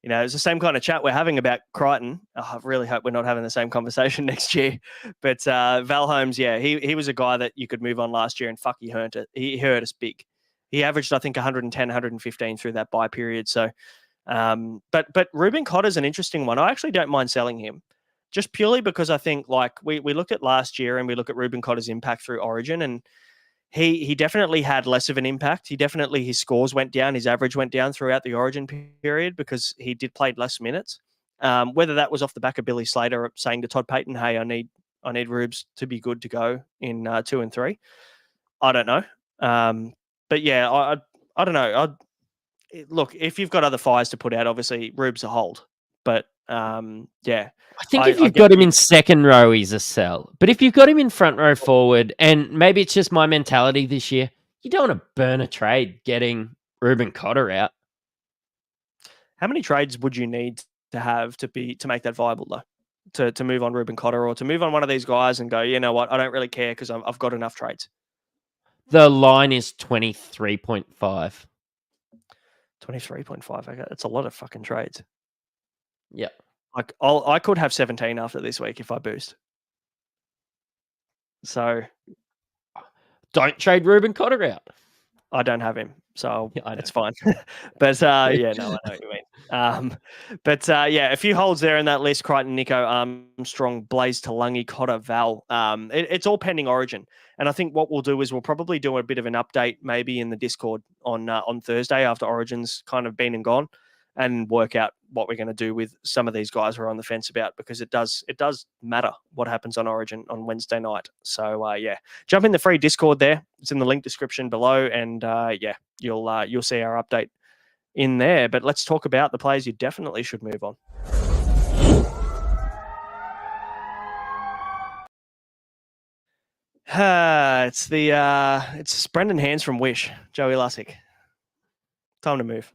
it's the same kind of chat we're having about Crichton. I really hope we're not having the same conversation next year. But Val Holmes, yeah, he was a guy that you could move on last year and fuck, he hurt us big. He averaged, I think, 110, 115 through that buy period. So But Ruben Cotter's an interesting one. I actually don't mind selling him, just purely because I think like we look at last year and we look at Ruben Cotter's impact through Origin, and he definitely had less of an impact. His scores went down, his average went down throughout the Origin period because he did play less minutes. Whether that was off the back of Billy Slater saying to Todd Payton, "Hey, I need Rubes to be good to go in 2 and 3." I don't know. But yeah, I don't know. Look, if you've got other fires to put out, obviously Rubes a hold. But yeah, I think if you've got him in second row, he's a sell. But if you've got him in front row forward, and maybe it's just my mentality this year, you don't want to burn a trade getting Ruben Cotter out. How many trades would you need to have to make that viable though? To move on Ruben Cotter or to move on one of these guys and go, you know what, I don't really care because I've got enough trades. The line is 23.5. 23.5. Okay, that's a lot of fucking trades. Yeah. Like I could have 17 after this week if I boost. So don't trade Ruben Cotter out. I don't have him, so yeah, it's fine. But yeah, no, I know what you mean. But yeah, a few holds there in that list: Crichton, Nico, Armstrong, Blaze, Talangi, Cotter, Val. It's all pending Origin, and I think what we'll do is we'll probably do a bit of an update, maybe in the Discord on Thursday after Origin's kind of been and gone, and work out what we're going to do with some of these guys we're on the fence about, because it does matter what happens on Origin on Wednesday night. So yeah, jump in the free Discord there. It's in the link description below, and yeah, you'll see our update in there. But let's talk about the players you definitely should move on. It's Brendan Hands from Wish, Joey Lussick. Time to move.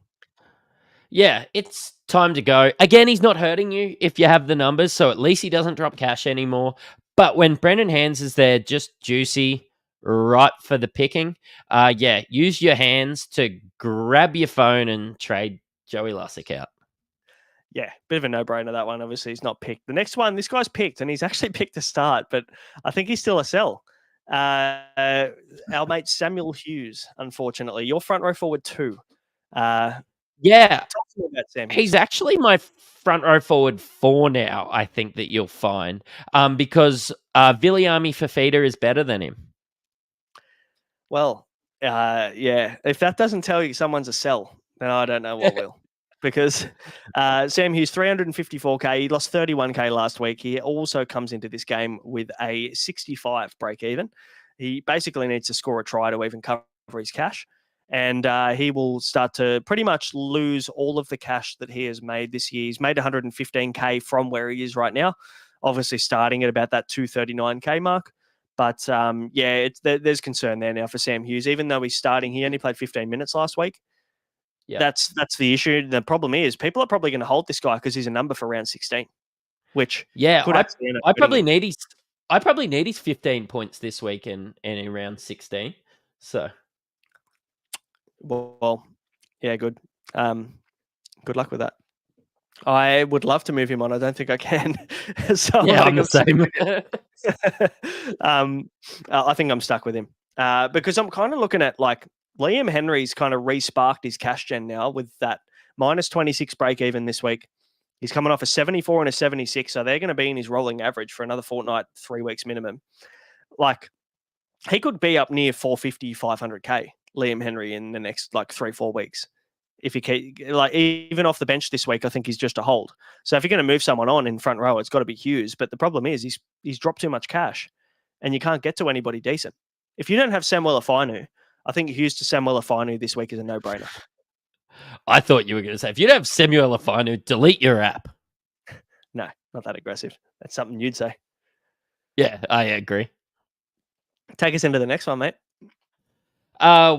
Yeah, it's time to go. Again, he's not hurting you if you have the numbers, so at least he doesn't drop cash anymore. But when Brendan Hands is there, just juicy, right for the picking, yeah, use your hands to grab your phone and trade Joey Lussick out. Yeah, bit of a no-brainer, that one. Obviously, he's not picked. The next one, this guy's picked, and he's actually picked to start, but I think he's still a sell. Our mate Samuel Hughes, unfortunately. Your front row forward too. Yeah, talk to me about Sam Hughes. He's actually my front row forward 4 now, I think that you'll find, because Viliami Fafita is better than him. Well, yeah, if that doesn't tell you someone's a sell, then I don't know what will. Because Sam Hughes, 354k, he lost 31k last week. He also comes into this game with a 65 break even. He basically needs to score a try to even cover his cash. And he will start to pretty much lose all of the cash that he has made this year. He's made 115k from where he is right now, obviously starting at about that 239k mark. But yeah, there's concern there now for Sam Hughes. Even though he's starting, he only played 15 minutes last week. Yeah. That's the issue. The problem is people are probably going to hold this guy because he's a number for round 16, which I probably need his 15 points this week and in round 16. So. Well, yeah, good. Good luck with that. I would love to move him on. I don't think I can. So yeah, I'm the same. I think I'm stuck with him because I'm kind of looking at like Liam Henry's kind of re-sparked his cash gen now with that minus 26 break even this week. He's coming off a 74 and a 76, so they're going to be in his rolling average for another fortnight, 3 weeks minimum. Like he could be up near 450, 500k. Liam Henry in the next like 3-4 weeks. If he like even off the bench this week, I think he's just a hold. So if you're going to move someone on in front row, it's got to be Hughes. But the problem is he's dropped too much cash, and you can't get to anybody decent. If you don't have Samuel Afinu, I think Hughes to Samuel Afinu this week is a no-brainer. I thought you were going to say if you don't have Samuel Afinu, delete your app. No, not that aggressive. That's something you'd say. Yeah, I agree. Take us into the next one, mate.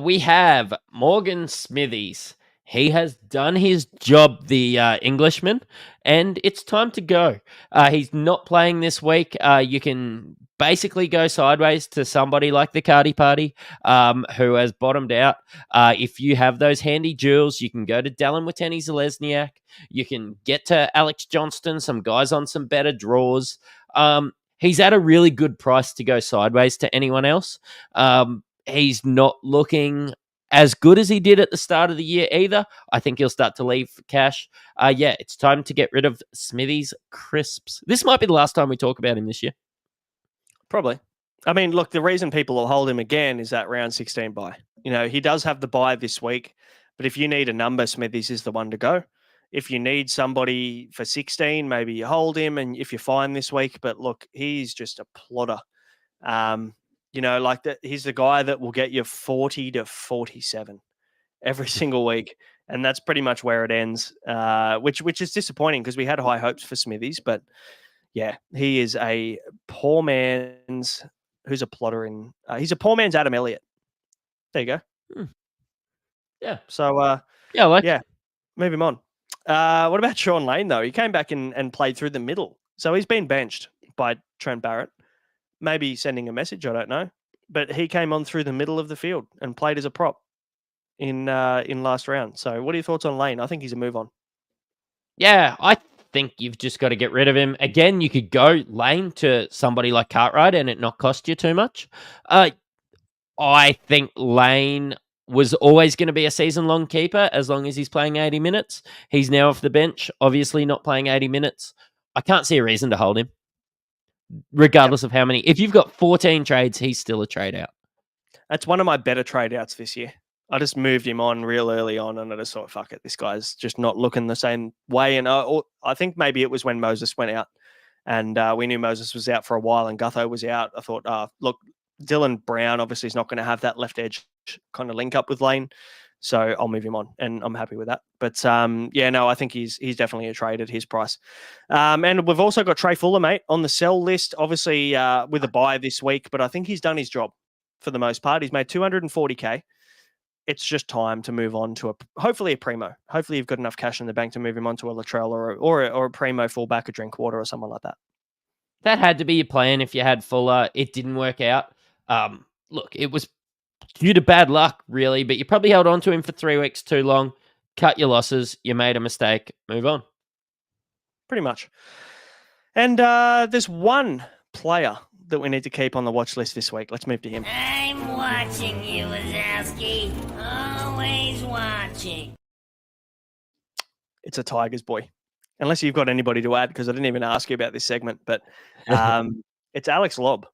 We have Morgan Smithies. He has done his job, the Englishman, and it's time to go. He's not playing this week. You can basically go sideways to somebody like the Cardi Party, who has bottomed out. If you have those handy jewels, you can go to Dallin Wateni-Zalesniak. You can get to Alex Johnston, some guys on some better draws. He's at a really good price to go sideways to anyone else. He's not looking as good as he did at the start of the year either. I think he'll start to leave for cash. Yeah, it's time to get rid of Smithy's crisps. This might be the last time we talk about him this year. Probably. I mean, look, the reason people will hold him again is that round 16 bye. He does have the bye this week, but if you need a number, Smithies is the one to go. If you need somebody for 16, maybe you hold him, and if you're fine this week. But look, he's just a plotter. He's the guy that will get you 40 to 47 every single week, and that's pretty much where it ends. Which is disappointing because we had high hopes for Smithies, but yeah, he is a poor man's. Who's a plotter in? He's a poor man's Adam Elliott. There you go. Yeah. So yeah, I like. Yeah, move him on. What about Sean Lane though? He came back and played through the middle, so he's been benched by Trent Barrett. Maybe sending a message, I don't know. But he came on through the middle of the field and played as a prop in last round. So what are your thoughts on Lane? I think he's a move on. Yeah, I think you've just got to get rid of him. Again, you could go Lane to somebody like Cartwright and it not cost you too much. I think Lane was always going to be a season-long keeper as long as he's playing 80 minutes. He's now off the bench, obviously not playing 80 minutes. I can't see a reason to hold him. Regardless of how many. If you've got 14 trades, he's still a trade out. That's one of my better trade outs this year. I just moved him on real early on and I just thought, fuck it, this guy's just not looking the same way. And I think maybe it was when Moses went out and we knew Moses was out for a while and Gutho was out. I thought, look, Dylan Brown obviously is not going to have that left edge kind of link up with Lane. So I'll move him on and I'm happy with that. But I think he's definitely a trade at his price. And we've also got Trey Fuller, mate, on the sell list, obviously with a buy this week, but I think he's done his job for the most part. He's made 240K. It's just time to move on to hopefully a primo. Hopefully you've got enough cash in the bank to move him on to a Latrell or a primo fullback, a Drinkwater or someone like that. That had to be your plan if you had Fuller. It didn't work out. Look, it was due to bad luck, really, but you probably held on to him for 3 weeks too long. Cut your losses. You made a mistake. Move on. Pretty much. And there's one player that we need to keep on the watch list this week. Let's move to him. I'm watching you, Wazowski. Always watching. It's a Tigers boy. Unless you've got anybody to add, because I didn't even ask you about this segment, but it's Alex Lobb.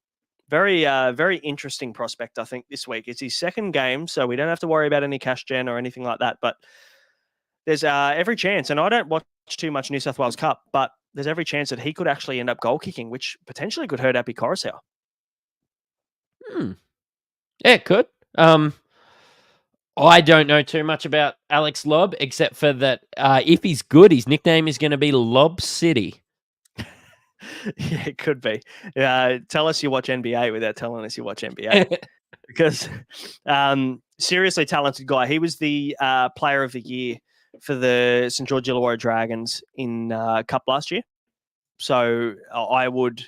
Very, very interesting prospect, I think, this week. It's his second game, so we don't have to worry about any cash gen or anything like that. But there's every chance, and I don't watch too much New South Wales Cup, but there's every chance that he could actually end up goal kicking, which potentially could hurt Appy Coruscant. Yeah, it could. I don't know too much about Alex Lobb, except for that if he's good, his nickname is going to be Lob City. Yeah, it could be. Tell us you watch NBA without telling us you watch NBA. Because seriously talented guy. He was the player of the year for the St. George Illawarra Dragons in Cup last year. So I would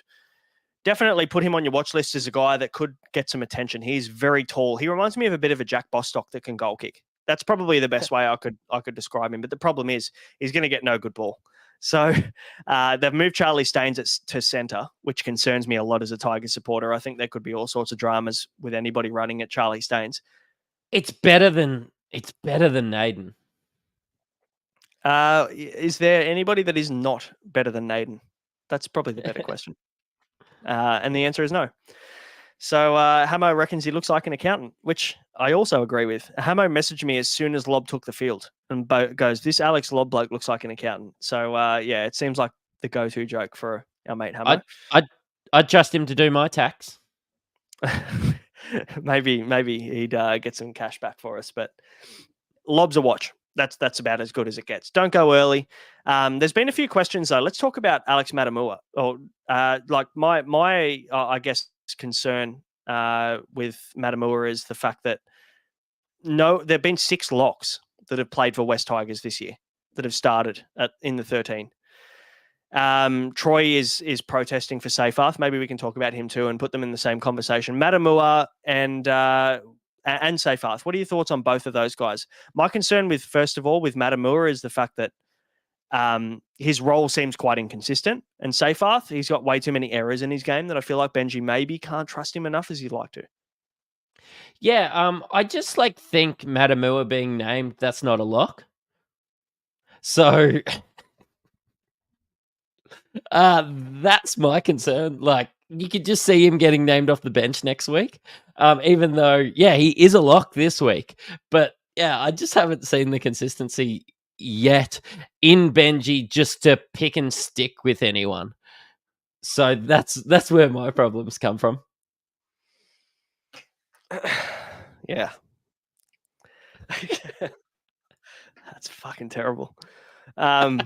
definitely put him on your watch list as a guy that could get some attention. He's very tall. He reminds me of a bit of a Jack Bostock that can goal kick. That's probably the best way I could describe him. But the problem is he's going to get no good ball. So they've moved Charlie Staines to centre, which concerns me a lot as a Tigers supporter. I think there could be all sorts of dramas with anybody running at Charlie Staines. It's better than Naden. Is there anybody that is not better than Naden? That's probably the better question. And the answer is no. So Hamo reckons he looks like an accountant, which I also agree with. Hamo messaged me as soon as Lobb took the field and goes, this Alex Lobb bloke looks like an accountant. So it seems like the go-to joke for our mate Hamo. I'd trust him to do my tax. maybe he'd get some cash back for us, but Lobb's a watch. That's about as good as it gets. Don't go early. There's been a few questions though. Let's talk about Alex Matamua. My I guess concern with Matamua is the fact that there've been 6 locks that have played for West Tigers this year that have started in the 13. Troy is protesting for Seyfarth. Maybe we can talk about him too and put them in the same conversation. Matamua and Seyfarth. What are your thoughts on both of those guys? My concern first of all with Matamua is the fact that his role seems quite inconsistent, and Seyfarth, he's got way too many errors in his game that I feel like Benji maybe can't trust him enough as he'd like to. Yeah, I just think Matamua being named, that's not a lock. So that's my concern. You could just see him getting named off the bench next week. Even though, yeah, he is a lock this week. But yeah, I just haven't seen the consistency yet in Benji just to pick and stick with anyone. So that's where my problems come from. Yeah. That's fucking terrible. Matamua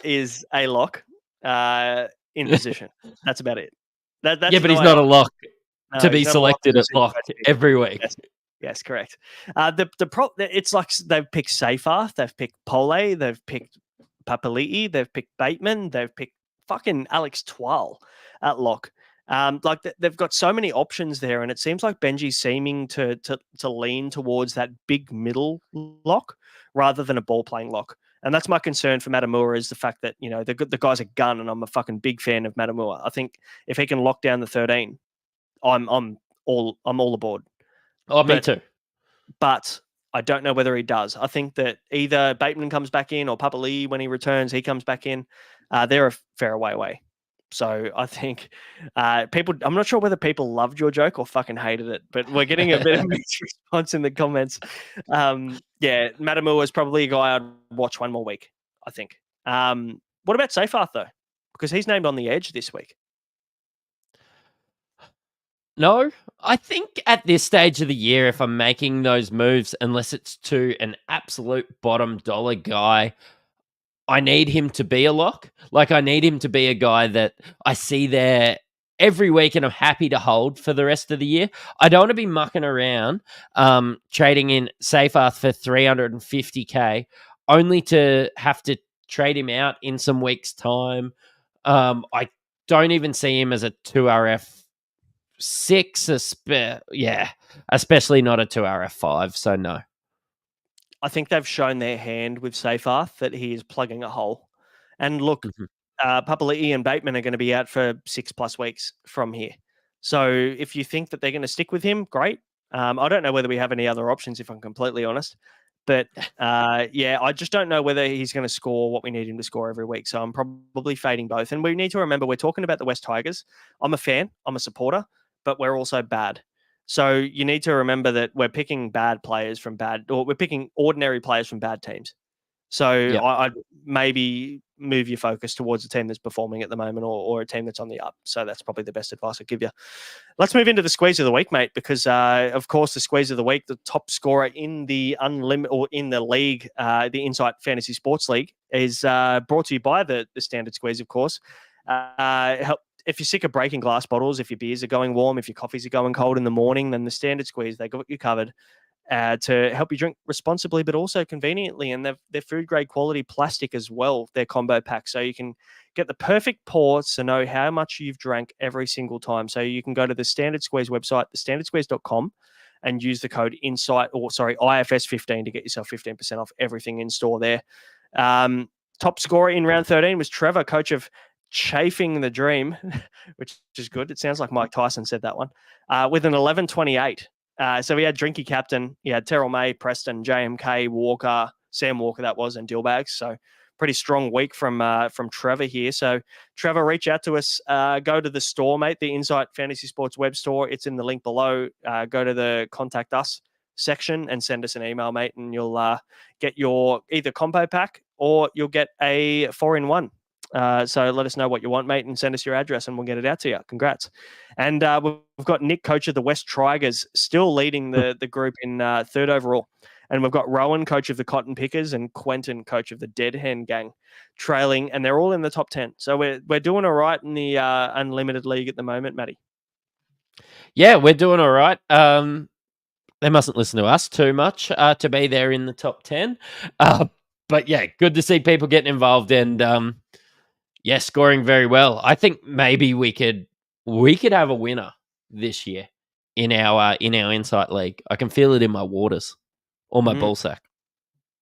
is a lock in position. That's about it. That's Yeah, but the he's way not a lock no, to he's be not a lock selected in at lock Supercoach either. every week. Yes, correct. It's like they've picked Seyfarth, they've picked Pole, they've picked Papali'i, they've picked Bateman, they've picked fucking Alex Twal at lock. They've got so many options there, and it seems like Benji's seeming to lean towards that big middle lock rather than a ball playing lock. And that's my concern for Matamua is the fact that the guy's a gun, and I'm a fucking big fan of Matamua. I think if he can lock down the 13, I'm all aboard. Oh, me too. But I don't know whether he does. I think that either Bateman comes back in or Papali'i, when he returns, he comes back in. They're a fair way away. So I think people, I'm not sure whether people loved your joke or fucking hated it, but we're getting a bit of mixed response in the comments. Yeah, Matamua is probably a guy I'd watch one more week, I think. What about Seyfarth, though? Because he's named on the edge this week. No, I think at this stage of the year, if I'm making those moves, unless it's to an absolute bottom dollar guy, I need him to be a lock. I need him to be a guy that I see there every week and I'm happy to hold for the rest of the year. I don't want to be mucking around trading in Seyfarth for 350k only to have to trade him out in some weeks' time. I don't even see him as a 2RF 6, especially not a 2RF5, so no. I think they've shown their hand with Seyfarth that he is plugging a hole. And look, Papali'i and Bateman are going to be out for 6+ weeks from here. So if you think that they're going to stick with him, great. I don't know whether we have any other options, if I'm completely honest. But I just don't know whether he's going to score what we need him to score every week. So I'm probably fading both. And we need to remember we're talking about the West Tigers. I'm a fan. I'm a supporter. But we're also bad. So you need to remember that we're picking we're picking ordinary players from bad teams. So Yep. I'd maybe move your focus towards a team that's performing at the moment or a team that's on the up. So that's probably the best advice I'd give you. Let's move into the squeeze of the week, mate, because of course the squeeze of the week, the top scorer in the in the league, the Insight Fantasy Sports League, is brought to you by the standard squeeze, of course. If you're sick of breaking glass bottles, if your beers are going warm, if your coffees are going cold in the morning, then the standard squeeze, they got you covered to help you drink responsibly, but also conveniently. And they're food grade quality plastic as well, their combo pack. So you can get the perfect pour to know how much you've drank every single time. So you can go to the Standard Squeeze website, thestandardsqueeze.com, and use the code IFS15 to get yourself 15% off everything in store there. Top scorer in round 13 was Trevor, coach of Chafing the Dream, which is good. It sounds like Mike Tyson said that one, with an 11.28. So we had Drinky Captain, he had Terrell May, Preston, JMK, Walker, Sam Walker, that was, and Dillbags. So pretty strong week from Trevor here. So Trevor, reach out to us. Go to the store, mate, the Insight Fantasy Sports web store. It's in the link below. Go to the Contact Us section and send us an email, mate, and you'll get your either combo pack or you'll get a 4-in-1. So let us know what you want, mate, and send us your address and we'll get it out to you. Congrats. And we've got Nick, coach of the West Tigers, still leading the group in third overall. And we've got Rowan, coach of the Cotton Pickers, and Quentin, coach of the Dead Hen Gang, trailing. And they're all in the top 10. So we're doing all right in the Unlimited League at the moment, Matty. Yeah, we're doing all right. They mustn't listen to us too much to be there in the top 10. But yeah, good to see people getting involved and scoring very well. I think maybe we could have a winner this year in our Insight League. I can feel it in my waters or my ball sack.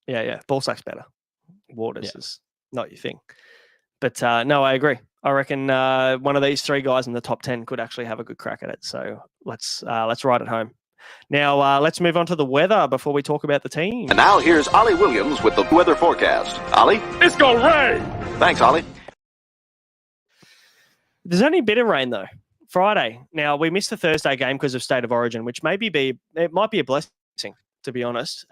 Yeah, ball sack's better. Waters is not your thing. But no, I agree. I reckon one of these three guys in the top 10 could actually have a good crack at it. So let's ride it home. Now, let's move on to the weather before we talk about the team. And now here's Ollie Williams with the weather forecast. Ollie? It's gonna rain. Thanks, Ollie. There's only a bit of rain, though. Friday. Now, we missed the Thursday game because of State of Origin, which might be a blessing, to be honest.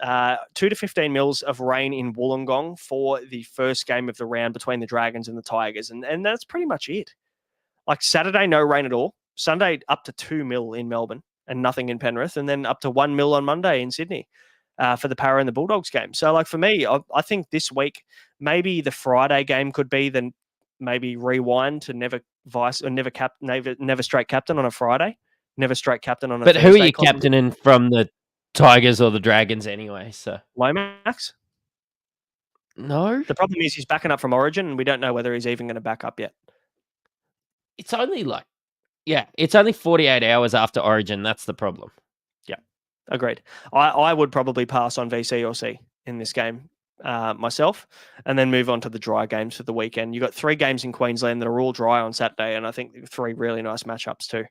2 to 15 mils of rain in Wollongong for the first game of the round between the Dragons and the Tigers. And that's pretty much it. Like Saturday, no rain at all. Sunday, up to 2 mil in Melbourne and nothing in Penrith. And then up to 1 mil on Monday in Sydney for the Para and the Bulldogs game. So, like, for me, I think this week, maybe the Friday game could be then maybe rewind to never straight captain on a Friday, never straight captain on a Thursday. But who are you captaining from the Tigers or the Dragons anyway? So Lomax? No. The problem is he's backing up from Origin, and we don't know whether he's even going to back up yet. It's only it's only 48 hours after Origin. That's the problem. Yeah, agreed. I would probably pass on VC or C in this game myself, and then move on to the dry games for the weekend. You've got 3 games in Queensland that are all dry on Saturday, and I think 3 really nice matchups too.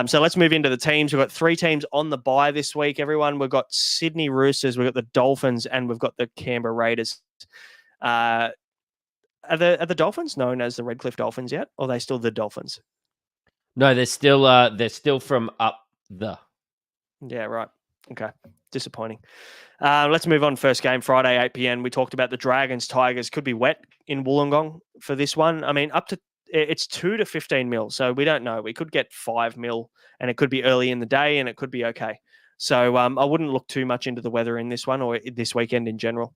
So let's move into the teams. We've got 3 teams on the bye this week, everyone. We've got Sydney Roosters, we've got the Dolphins, and we've got the Canberra Raiders. Are the Dolphins known as the Redcliffe Dolphins yet, or are they still the Dolphins? No, they're still from up the. Yeah, right. Okay. Disappointing. Let's move on. First game, Friday, 8 p.m. We talked about the Dragons, Tigers. Could be wet in Wollongong for this one. I mean, it's 2 to 15 mil, so we don't know. We could get 5 mil, and it could be early in the day, and it could be okay. So I wouldn't look too much into the weather in this one or this weekend in general.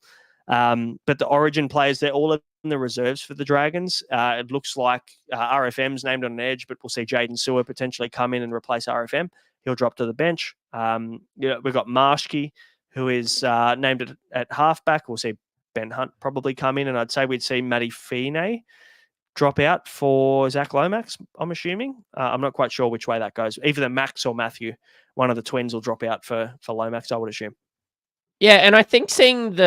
But the Origin players, they're all in the reserves for the Dragons. It looks like RFM's named on an edge, but we'll see Jaden Sewer potentially come in and replace RFM. He'll drop to the bench. We've got Marshke, who is named at halfback. We'll see Ben Hunt probably come in, and I'd say we'd see Matty Feeney drop out for Zach Lomax, I'm assuming. I'm not quite sure which way that goes. Either the Max or Matthew, one of the twins will drop out for Lomax, I would assume. Yeah, and I think seeing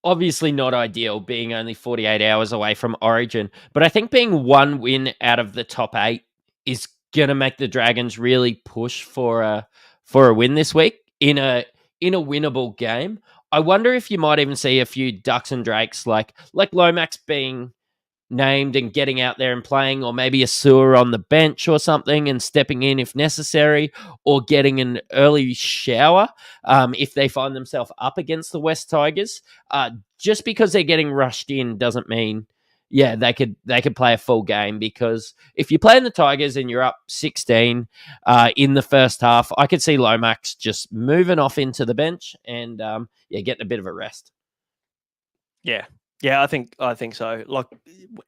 obviously not ideal being only 48 hours away from Origin, but I think being 1 win out of the top 8 is going to make the Dragons really push for a win this week in a winnable game. I wonder if you might even see a few ducks and drakes like Lomax being named and getting out there and playing, or maybe a Sewer on the bench or something and stepping in if necessary, or getting an early shower if they find themselves up against the West Tigers. Just because they're getting rushed in doesn't mean they could play a full game, because if you're playing the Tigers and you're up 16 in the first half, I could see Lomax just moving off into the bench and getting a bit of a rest. Yeah, I think so. Like,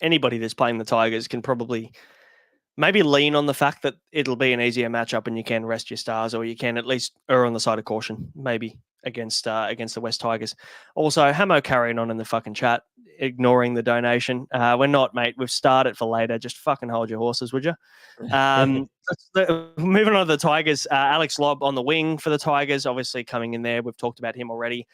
anybody that's playing the Tigers can probably maybe lean on the fact that it'll be an easier matchup and you can rest your stars, or you can at least err on the side of caution, maybe against the West Tigers. Also, Hamo carrying on in the fucking chat, ignoring the donation. We're not, mate. We've started for later. Just fucking hold your horses, would you? Moving on to the Tigers. Alex Lobb on the wing for the Tigers, obviously coming in there. We've talked about him already.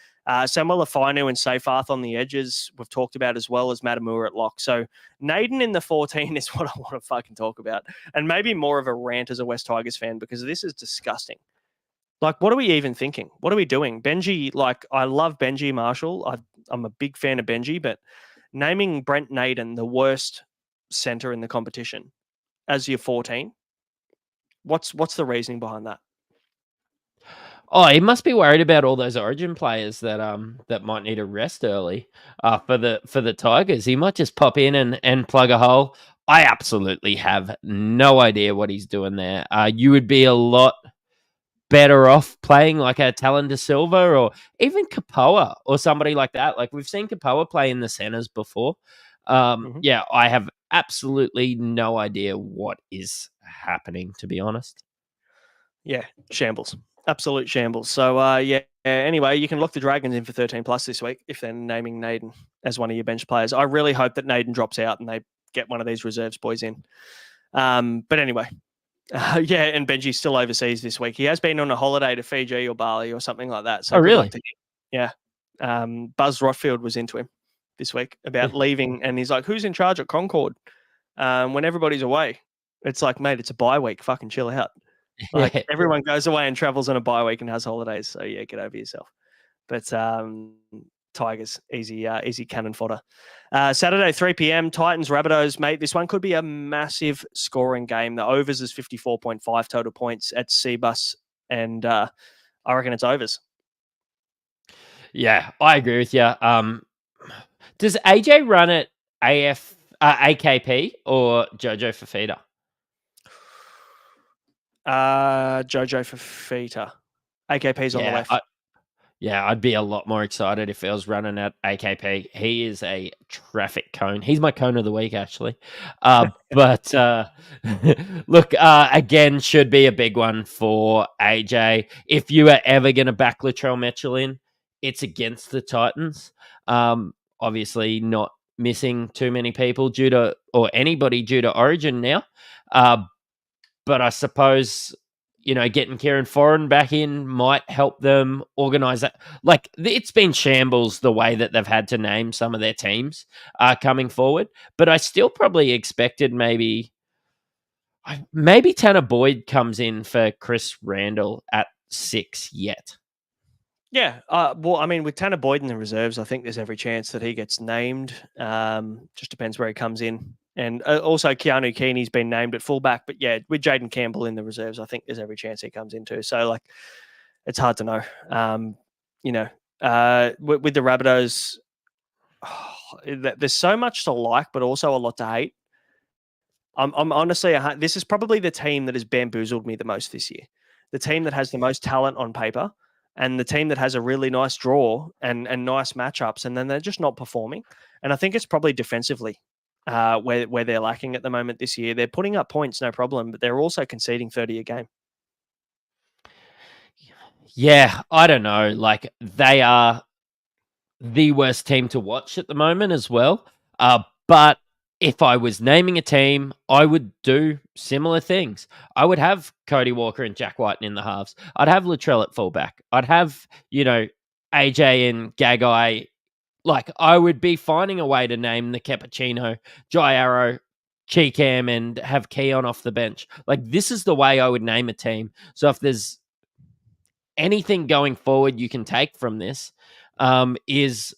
Samuel Afinu and Seyfarth on the edges, we've talked about, as well as Matamura at lock. So Naden in the 14 is what I want to fucking talk about. And maybe more of a rant as a West Tigers fan, because this is disgusting. Like, what are we even thinking? What are we doing? Benji, I love Benji Marshall. I'm a big fan of Benji, but naming Brent Naden the worst center in the competition as your 14, what's the reasoning behind that? Oh, he must be worried about all those Origin players that might need a rest early for the Tigers. He might just pop in and plug a hole. I absolutely have no idea what he's doing there. You would be a lot better off playing like a Talon De Silva or even Kapoa or somebody like that. Like, we've seen Kapoa play in the centers before. Yeah, I have absolutely no idea what is happening, to be honest. Yeah, shambles. Absolute shambles. So, anyway, you can lock the Dragons in for 13 plus this week if they're naming Naden as one of your bench players. I really hope that Naden drops out and they get one of these reserves boys in. But anyway, and Benji's still overseas this week. He has been on a holiday to Fiji or Bali or something like that. So really? Yeah. Buzz Rothfield was into him this week about leaving, and he's like, who's in charge at Concord? when everybody's away. It's like, mate, it's a bye week. Fucking chill out. Like Yeah. everyone goes away and travels on a bye week and has holidays. So yeah, get over yourself. But Tigers, easy cannon fodder. Saturday, 3 p.m. Titans, Rabbitohs, mate. This one could be a massive scoring game. The overs is 54.5 total points at Cbus, and I reckon it's overs. Yeah, I agree with you. Does AJ run at AKP or Jojo Fafita? Jojo Fafita. AKP's on the left. I'd be a lot more excited if it was running at AKP. He is a traffic cone. He's my cone of the week, actually. But look, again, should be a big one for AJ. If you are ever going to back Latrell Mitchell in, it's against the Titans. Obviously, not missing too many people anybody due to Origin now. But I suppose, getting Kieran Foran back in might help them organise that. Like, it's been shambles the way that they've had to name some of their teams coming forward. But I still probably expected maybe Tanner Boyd comes in for Chris Randall at 6 yet. Yeah. Well, I mean, with Tanner Boyd in the reserves, I think there's every chance that he gets named. Just depends where he comes in. And also Keanu Keeney's been named at fullback. But yeah, with Jaden Campbell in the reserves, I think there's every chance he comes in too. So, like, it's hard to know. With the Rabbitohs, there's so much to like, but also a lot to hate. I'm honestly, this is probably the team that has bamboozled me the most this year. The team that has the most talent on paper, and the team that has a really nice draw and nice matchups, and then they're just not performing. And I think it's probably defensively where they're lacking at the moment this year. They're putting up points, no problem, but they're also conceding 30 a game. Yeah, I don't know. Like, they are the worst team to watch at the moment as well. But if I was naming a team, I would do similar things. I would have Cody Walker and Jack Whiten in the halves. I'd have Latrell at fullback. I'd have, AJ and Gagai. Like, I would be finding a way to name the Cappuccino, Jai Arrow, Cheekham, and have Keon off the bench. Like, this is the way I would name a team. So if there's anything going forward you can take from this, is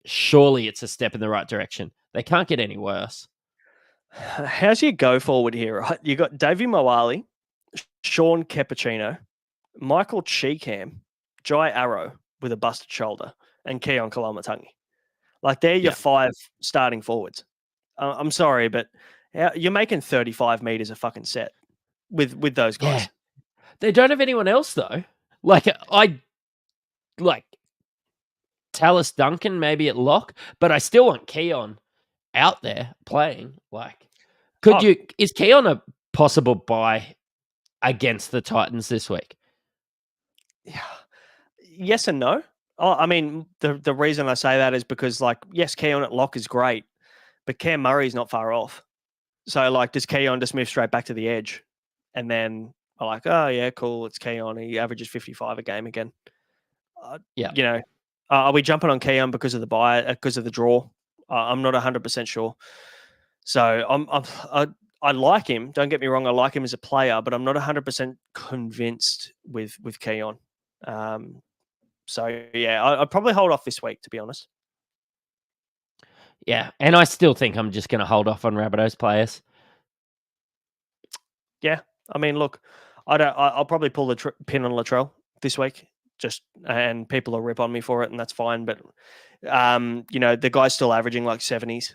surely it's a step in the right direction. They can't get any worse. How's your go forward here, right? You got Davey Moali, Sean Cappuccino, Michael Cheekham, Jai Arrow with a busted shoulder, and Keon Kalamatangi. Like, they're your 5 starting forwards. I'm sorry, but you're making 35 meters a fucking set with those guys. Yeah. They don't have anyone else, though. Like, Tallis Duncan maybe at lock, but I still want Keon out there playing. Like, is Keon a possible buy against the Titans this week? Yeah. Yes and no. I mean, the reason I say that is because, like, yes, Keon at lock is great, but Cam Murray's not far off. So, like, does Keon just move straight back to the edge? And then I'm like, oh, yeah, cool, it's Keon. He averages 55 a game again. Are we jumping on Keon because of the buy, because of the draw? I'm not 100% sure. So I like him. Don't get me wrong. I like him as a player, but I'm not 100% convinced with Keon. So yeah, I'd probably hold off this week, to be honest. Yeah, and I still think I'm just going to hold off on Rabbitohs players. Yeah, I mean, look, I'll probably pull the pin on Latrell this week. And people will rip on me for it, and that's fine. But the guy's still averaging like 70s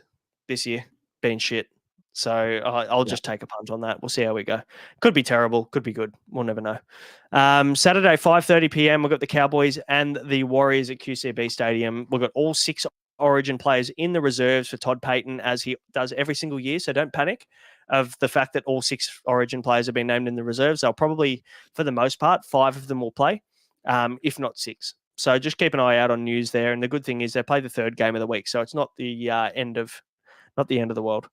this year, being shit. So I'll just take a punt on that. We'll see how we go. Could be terrible, could be good. We'll never know. Saturday, 5:30 p.m. We've got the Cowboys and the Warriors at QCB Stadium. We've got all 6 Origin players in the reserves for Todd Payton, as he does every single year. So don't panic of the fact that all 6 Origin players have been named in the reserves. They'll probably, for the most part, 5 of them will play. If not 6. So just keep an eye out on news there. And the good thing is they play the 3rd game of the week, so it's not the end of the world.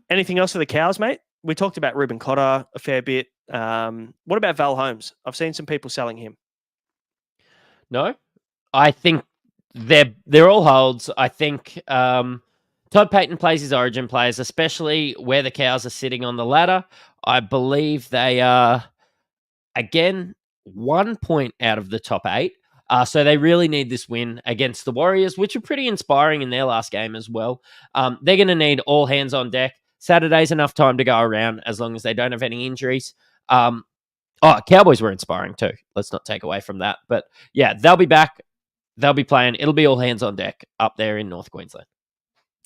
Anything else for the Cows, mate? We talked about Ruben Cotter a fair bit. What about Val Holmes? I've seen some people selling him. No, I think they're all holds. I think Todd Payton plays his Origin players, especially where the Cows are sitting on the ladder. I believe they are, again, 1 point out of the top 8. So they really need this win against the Warriors, which are pretty inspiring in their last game as well. They're going to need all hands on deck. Saturday's enough time to go around as long as they don't have any injuries. Cowboys were inspiring too. Let's not take away from that. But yeah, they'll be back. They'll be playing. It'll be all hands on deck up there in North Queensland.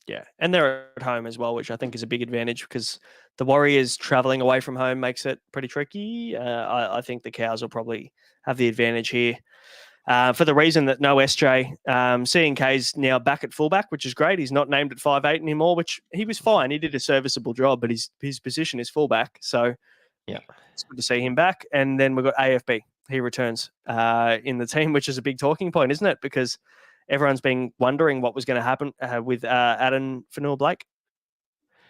Yeah, and they're at home as well, which I think is a big advantage because the Warriors traveling away from home makes it pretty tricky. I think the Cows will probably have the advantage here for the reason that no SJ. C&K's now back at fullback, which is great. He's not named at 5'8" anymore, which he was fine. He did a serviceable job, but his position is fullback. So yeah, it's good to see him back. And then we've got AFB. He returns in the team, which is a big talking point, isn't it? Because everyone's been wondering what was going to happen with Adam Fanua-Blake.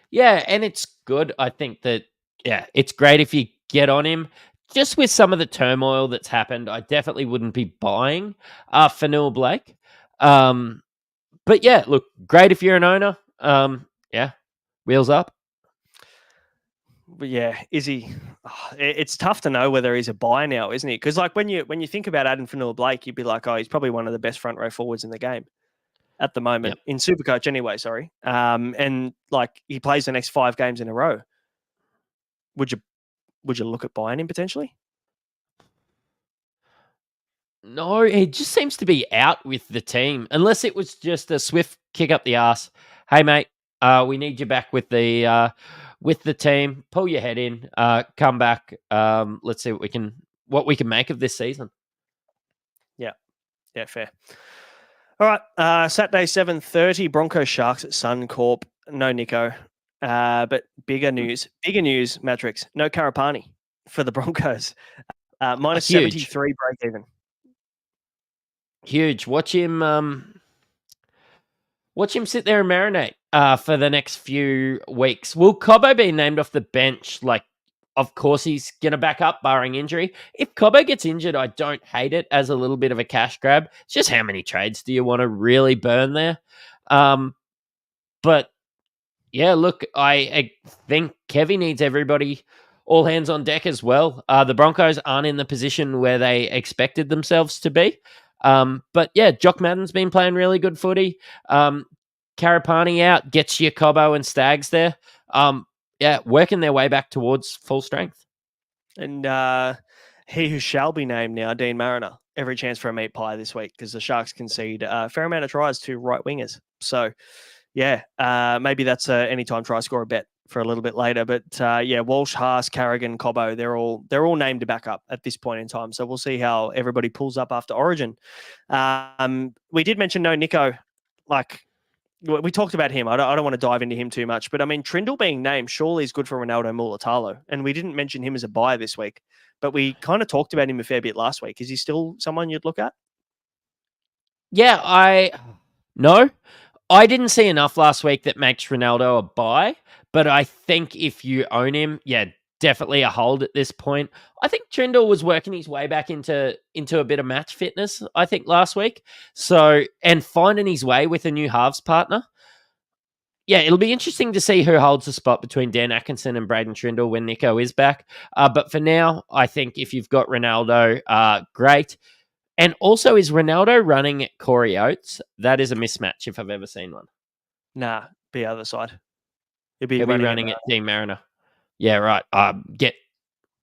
Yeah, and it's good. I think that, it's great if you get on him. Just with some of the turmoil that's happened, I definitely wouldn't be buying Fanua-Blake. But yeah, look, great if you're an owner. Wheels up. But yeah, is he? It's tough to know whether he's a buy now, isn't he? Because like when you think about Adam Fanua-Blake, you'd be like, oh, he's probably one of the best front row forwards in the game at the moment in Supercoach anyway. Sorry, and like he plays the next 5 games in a row. Would you look at buying him potentially? No, he just seems to be out with the team, unless it was just a swift kick up the ass. Hey, mate, we need you back with the team. Pull your head in. Come back. Let's see what we can make of this season. Yeah, fair. All right, Saturday 7:30, Broncos Sharks at Suncorp. No Nico, but bigger news, Mattrix. No Karapani for the Broncos. Minus 73 break even. Huge. Watch him sit there and marinate for the next few weeks. Will Cobbo be named off the bench? Like, of course he's going to back up barring injury. If Cobbo gets injured, I don't hate it as a little bit of a cash grab. It's just how many trades do you want to really burn there? But yeah, look, I think Kevy needs everybody, all hands on deck as well. The Broncos aren't in the position where they expected themselves to be. But yeah, Jock Madden's been playing really good footy. Karapani out, gets you Cobbo and Stags there. Working their way back towards full strength. And he who shall be named now, Dean Mariner. Every chance for a meat pie this week because the Sharks concede a fair amount of tries to right wingers. So, maybe that's a anytime try score a bet for a little bit later. But Walsh, Haas, Carrigan, Cobbo, they're all named to back up at this point in time. So we'll see how everybody pulls up after Origin. We did mention no Nico. Like, we talked about him. I don't want to dive into him too much, but I mean, Trindle being named surely is good for Ronaldo Mulatalo, and we didn't mention him as a buy this week, but we kind of talked about him a fair bit last week. Is he still someone you'd look at? Yeah, no, I didn't see enough last week that makes Ronaldo a buy, but I think if you own him, definitely a hold at this point. I think Trindle was working his way back into a bit of match fitness, I think, last week. So, and finding his way with a new halves partner. Yeah, it'll be interesting to see who holds the spot between Dan Atkinson and Braden Trindle when Nico is back. But for now, I think if you've got Ronaldo, great. And also, is Ronaldo running at Corey Oates? That is a mismatch if I've ever seen one. Nah, be other side. He'll be running at Dean Mariner. Yeah, right. Get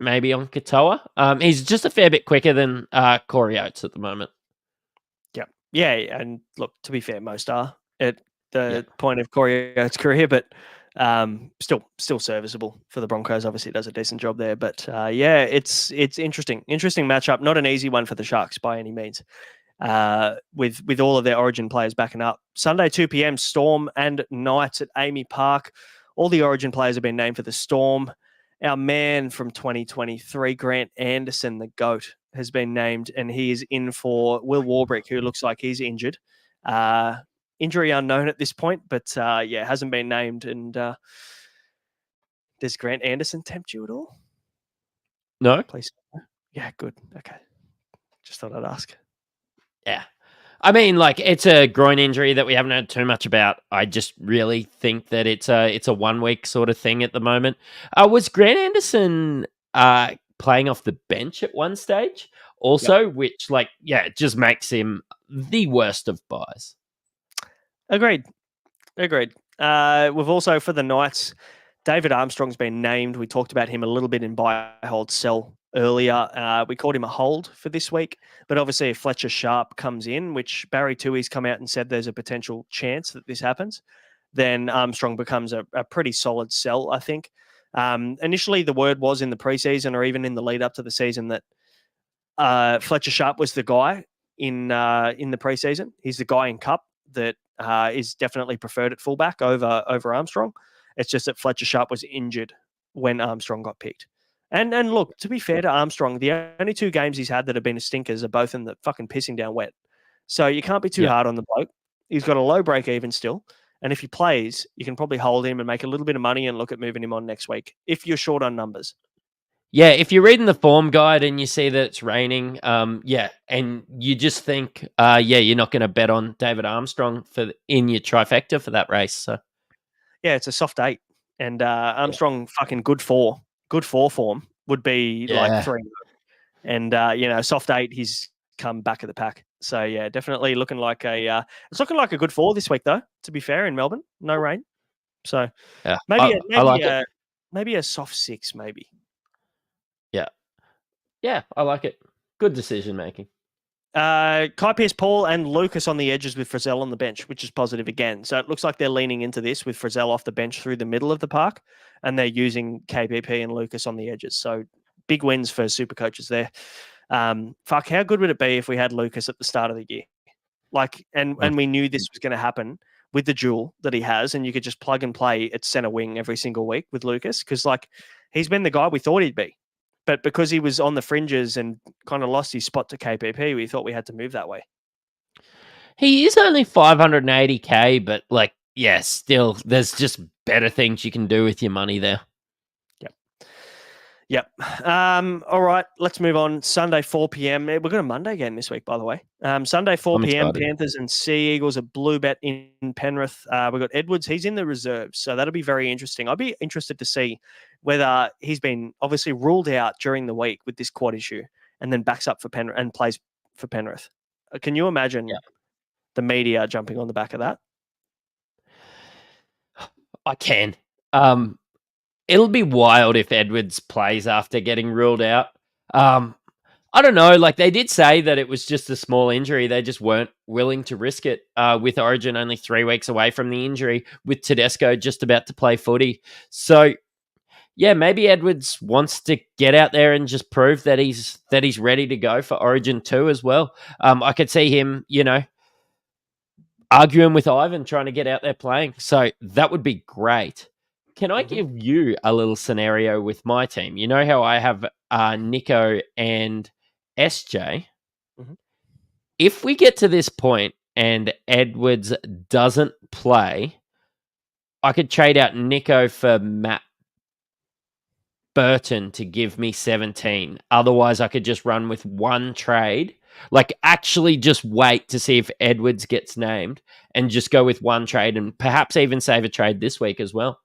maybe on Katoa. He's just a fair bit quicker than Corey Oates at the moment. Yeah, and look, to be fair, most are at the point of Corey Oates' career, but still serviceable for the Broncos. Obviously, does a decent job there. But it's interesting matchup. Not an easy one for the Sharks by any means. With all of their Origin players backing up. Sunday 2 p.m. Storm and Knights at Amy Park. All the Origin players have been named for the Storm. Our man from 2023, Grant Anderson, the GOAT, has been named, and he is in for Will Warbrick, who looks like he's injured. Injury unknown at this point, but hasn't been named. And does Grant Anderson tempt you at all? No. Please. Yeah, good. Okay. Just thought I'd ask. Yeah. I mean, like, it's a groin injury that we haven't heard too much about. I just really think that it's a 1 week sort of thing at the moment. Was Grant Anderson playing off the bench at one stage also, which, like, yeah, it just makes him the worst of buys. Agreed. We've also, for the Knights, David Armstrong's been named. We talked about him a little bit in buy, hold, sell earlier. We called him a hold for this week, but obviously if Fletcher Sharp comes in, which Barry Tui's come out and said there's a potential chance that this happens, then Armstrong becomes a pretty solid sell, I think. Initially, the word was in the preseason or even in the lead up to the season that Fletcher Sharp was the guy in the preseason. He's the guy in Cup that is definitely preferred at fullback over Armstrong. It's just that Fletcher Sharp was injured when Armstrong got picked. And look, to be fair to Armstrong, the only 2 games he's had that have been stinkers are both in the fucking pissing down wet. So you can't be too hard on the bloke. He's got a low break even still. And if he plays, you can probably hold him and make a little bit of money and look at moving him on next week if you're short on numbers. Yeah, if you're reading the form guide and you see that it's raining, and you just think, you're not going to bet on David Armstrong in your trifecta for that race. So yeah, it's a soft 8, and Armstrong fucking good 4 form would be like 3, and soft 8, he's come back of the pack. So yeah, definitely looking like it's looking like a good 4 this week though. To be fair, in Melbourne, no rain, so maybe a soft 6, maybe. Yeah, I like it. Good decision making. Kai Pearce-Paul and Lucas on the edges with Frizzell on the bench, which is positive again. So it looks like they're leaning into this with Frizzell off the bench through the middle of the park, and they're using KPP and Lucas on the edges. So big wins for super coaches there. How good would it be if we had Lucas at the start of the year? And we knew this was going to happen with the duel that he has, and you could just plug and play at center wing every single week with Lucas, because he's been the guy we thought he'd be. But because he was on the fringes and kind of lost his spot to KPP, we thought we had to move that way. He is only 580k, but still, there's just better things you can do with your money there. Yep. All right, let's move on. Sunday, 4 p.m. We've got a Monday game this week, by the way. Sunday, 4 p.m. Panthers and Sea Eagles, a blue bet in Penrith. We've got Edwards. He's in the reserves, so that'll be very interesting. I'd be interested to see whether he's been obviously ruled out during the week with this quad issue and then backs up for Penrith and plays for Penrith. Can you imagine the media jumping on the back of that? I can. It'll be wild if Edwards plays after getting ruled out. I don't know. They did say that it was just a small injury. They just weren't willing to risk it with Origin only 3 weeks away from the injury, with Tedesco just about to play footy. So, yeah, maybe Edwards wants to get out there and just prove that he's ready to go for Origin 2 as well. I could see him, arguing with Ivan, trying to get out there playing. So that would be great. Can I give you a little scenario with my team? You know how I have Nico and SJ? Mm-hmm. If we get to this point and Edwards doesn't play, I could trade out Nico for Matt Burton to give me 17. Otherwise, I could just run with one trade. Actually just wait to see if Edwards gets named and just go with one trade and perhaps even save a trade this week as well.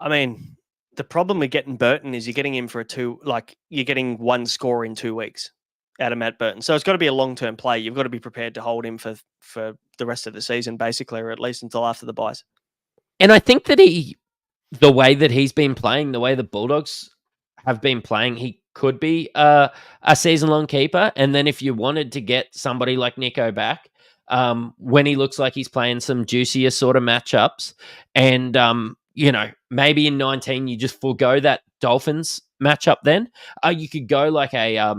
I mean, the problem with getting Burton is you're getting him for you're getting one score in 2 weeks out of Matt Burton. So it's got to be a long-term play. You've got to be prepared to hold him for the rest of the season, basically, or at least until after the buys. And I think that the way that he's been playing, the way the Bulldogs have been playing, he could be a season-long keeper. And then if you wanted to get somebody like Nico back, when he looks like he's playing some juicier sort of matchups, and maybe in 19 you just forego that Dolphins matchup. Then you could go like a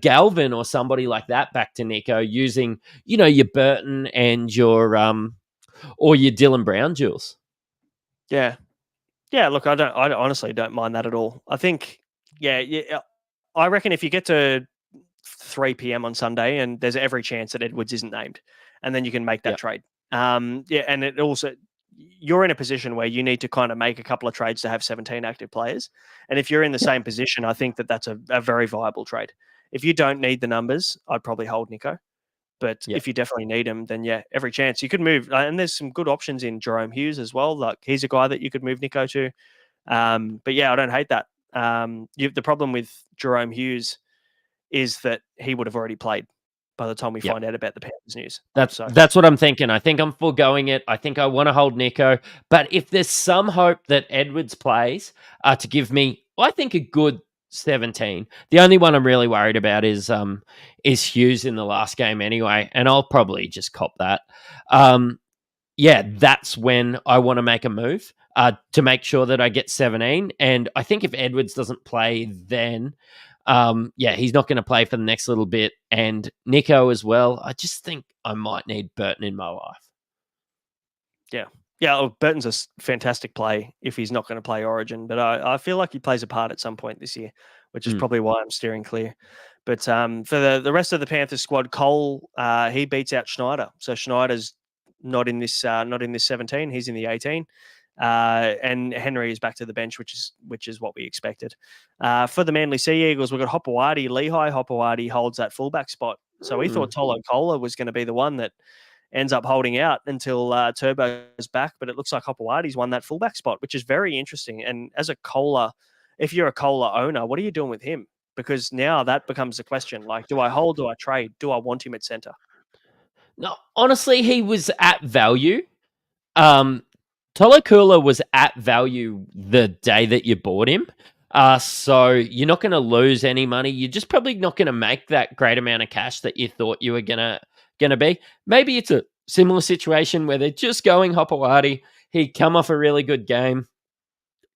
Galvin or somebody like that back to Nico, using your Burton and your or your Dylan Brown duels. Yeah. Look, I honestly don't mind that at all. I think, I reckon if you get to 3 p.m. on Sunday and there's every chance that Edwards isn't named, and then you can make that trade. And it also, you're in a position where you need to kind of make a couple of trades to have 17 active players. And if you're in the same position, I think that that's a very viable trade. If you don't need the numbers, I'd probably hold Nico. But Yep. if you definitely need him, then yeah, every chance. You could move. And there's some good options in Jerome Hughes as well. Like he's a guy that you could move Nico to. But yeah, I don't hate that. The problem with Jerome Hughes is that he would have already played by the time we Yep. find out about the Panthers news. That's what I'm thinking. I think I'm foregoing it. I think I want to hold Nico. But if there's some hope that Edwards plays to give me, I think, a good 17. The only one I'm really worried about is Hughes in the last game anyway, and I'll probably just cop that. Yeah, that's when I want to make a move to make sure that I get 17. And I think if Edwards doesn't play, then yeah, he's not going to play for the next little bit. And Nico as well. I just think I might need Burton in my life. Yeah, well, Burton's a fantastic play if he's not going to play Origin, but I feel like he plays a part at some point this year, which is probably why I'm steering clear. But for the rest of the Panthers squad, Cole he beats out Schneider, so Schneider's not in this 17. He's in the 18, and Henry is back to the bench, which is what we expected. For the Manly Sea Eagles, we've got Hopewadi, Lehigh. Hopewadi holds that fullback spot, so we thought Tolo Kola was going to be the one that ends up holding out until Turbo's back, but it looks like Hopewadi's won that fullback spot, which is very interesting. And as a Kola, if you're a Kola owner, what are you doing with him? Because now that becomes the question. Like, do I hold? Do I trade? Do I want him at centre? No, honestly, he was at value. Tolokula was at value the day that you bought him. So you're not going to lose any money. You're just probably not going to make that great amount of cash that you thought you were going to be. Maybe it's a similar situation where they're just going Hopewadi. He'd come off a really good game.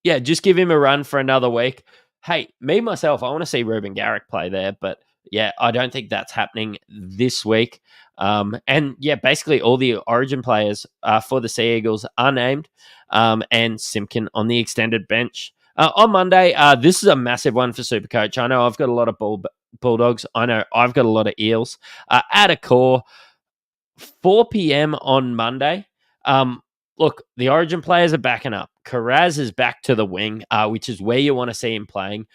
Yeah, just give him a run for another week. Hey, myself, I want to see Ruben Garrick play there, but yeah, I don't think that's happening this week. And yeah, basically all the Origin players for the Sea Eagles are named, and Simpkin on the extended bench. On Monday, this is a massive one for Supercoach. I know I've got a lot of Bulldogs. I know I've got a lot of Eels. At a core, 4 p.m. on Monday. Look, the Origin players are backing up. Carraz is back to the wing, which is where you want to see him playing.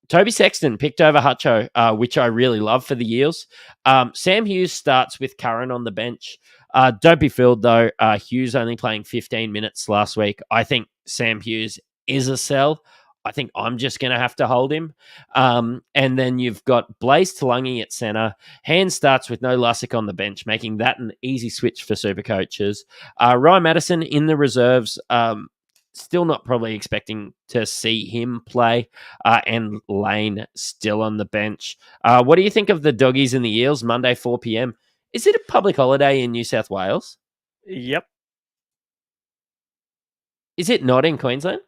Toby Sexton picked over Hutcho, which I really love for the Eels. Sam Hughes starts with Curran on the bench. Don't be fooled, though. Hughes only playing 15 minutes last week. I think Sam Hughes is a sell. I think I'm just going to have to hold him. And then you've got Blaze Talangi at centre. Hand starts with no Lussick on the bench, making that an easy switch for super coaches. Ryan Madison in the reserves. Still not probably expecting to see him play. And Lane still on the bench. What do you think of the Doggies and the Eels Monday, 4 p.m.? Is it a public holiday in New South Wales? Yep. Is it not in Queensland?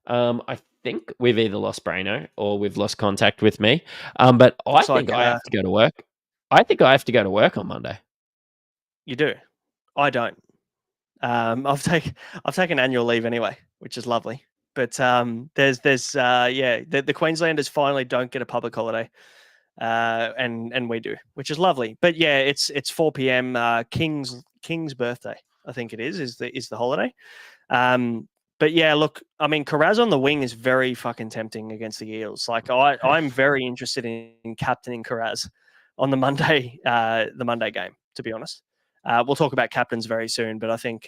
I think we've either lost Braino or we've lost contact with me. But I think I have to go to work. I think I have to go to work on Monday. You do. I don't. I've taken annual leave anyway, which is lovely. But the Queenslanders finally don't get a public holiday, and we do, which is lovely. But yeah, it's 4 p.m. King's birthday, I think it is the holiday. But yeah, look, I mean, Carraz on the wing is very fucking tempting against the Eels. Like I'm very interested in captaining Carraz on the Monday game, to be honest. We'll talk about captains very soon, but I think,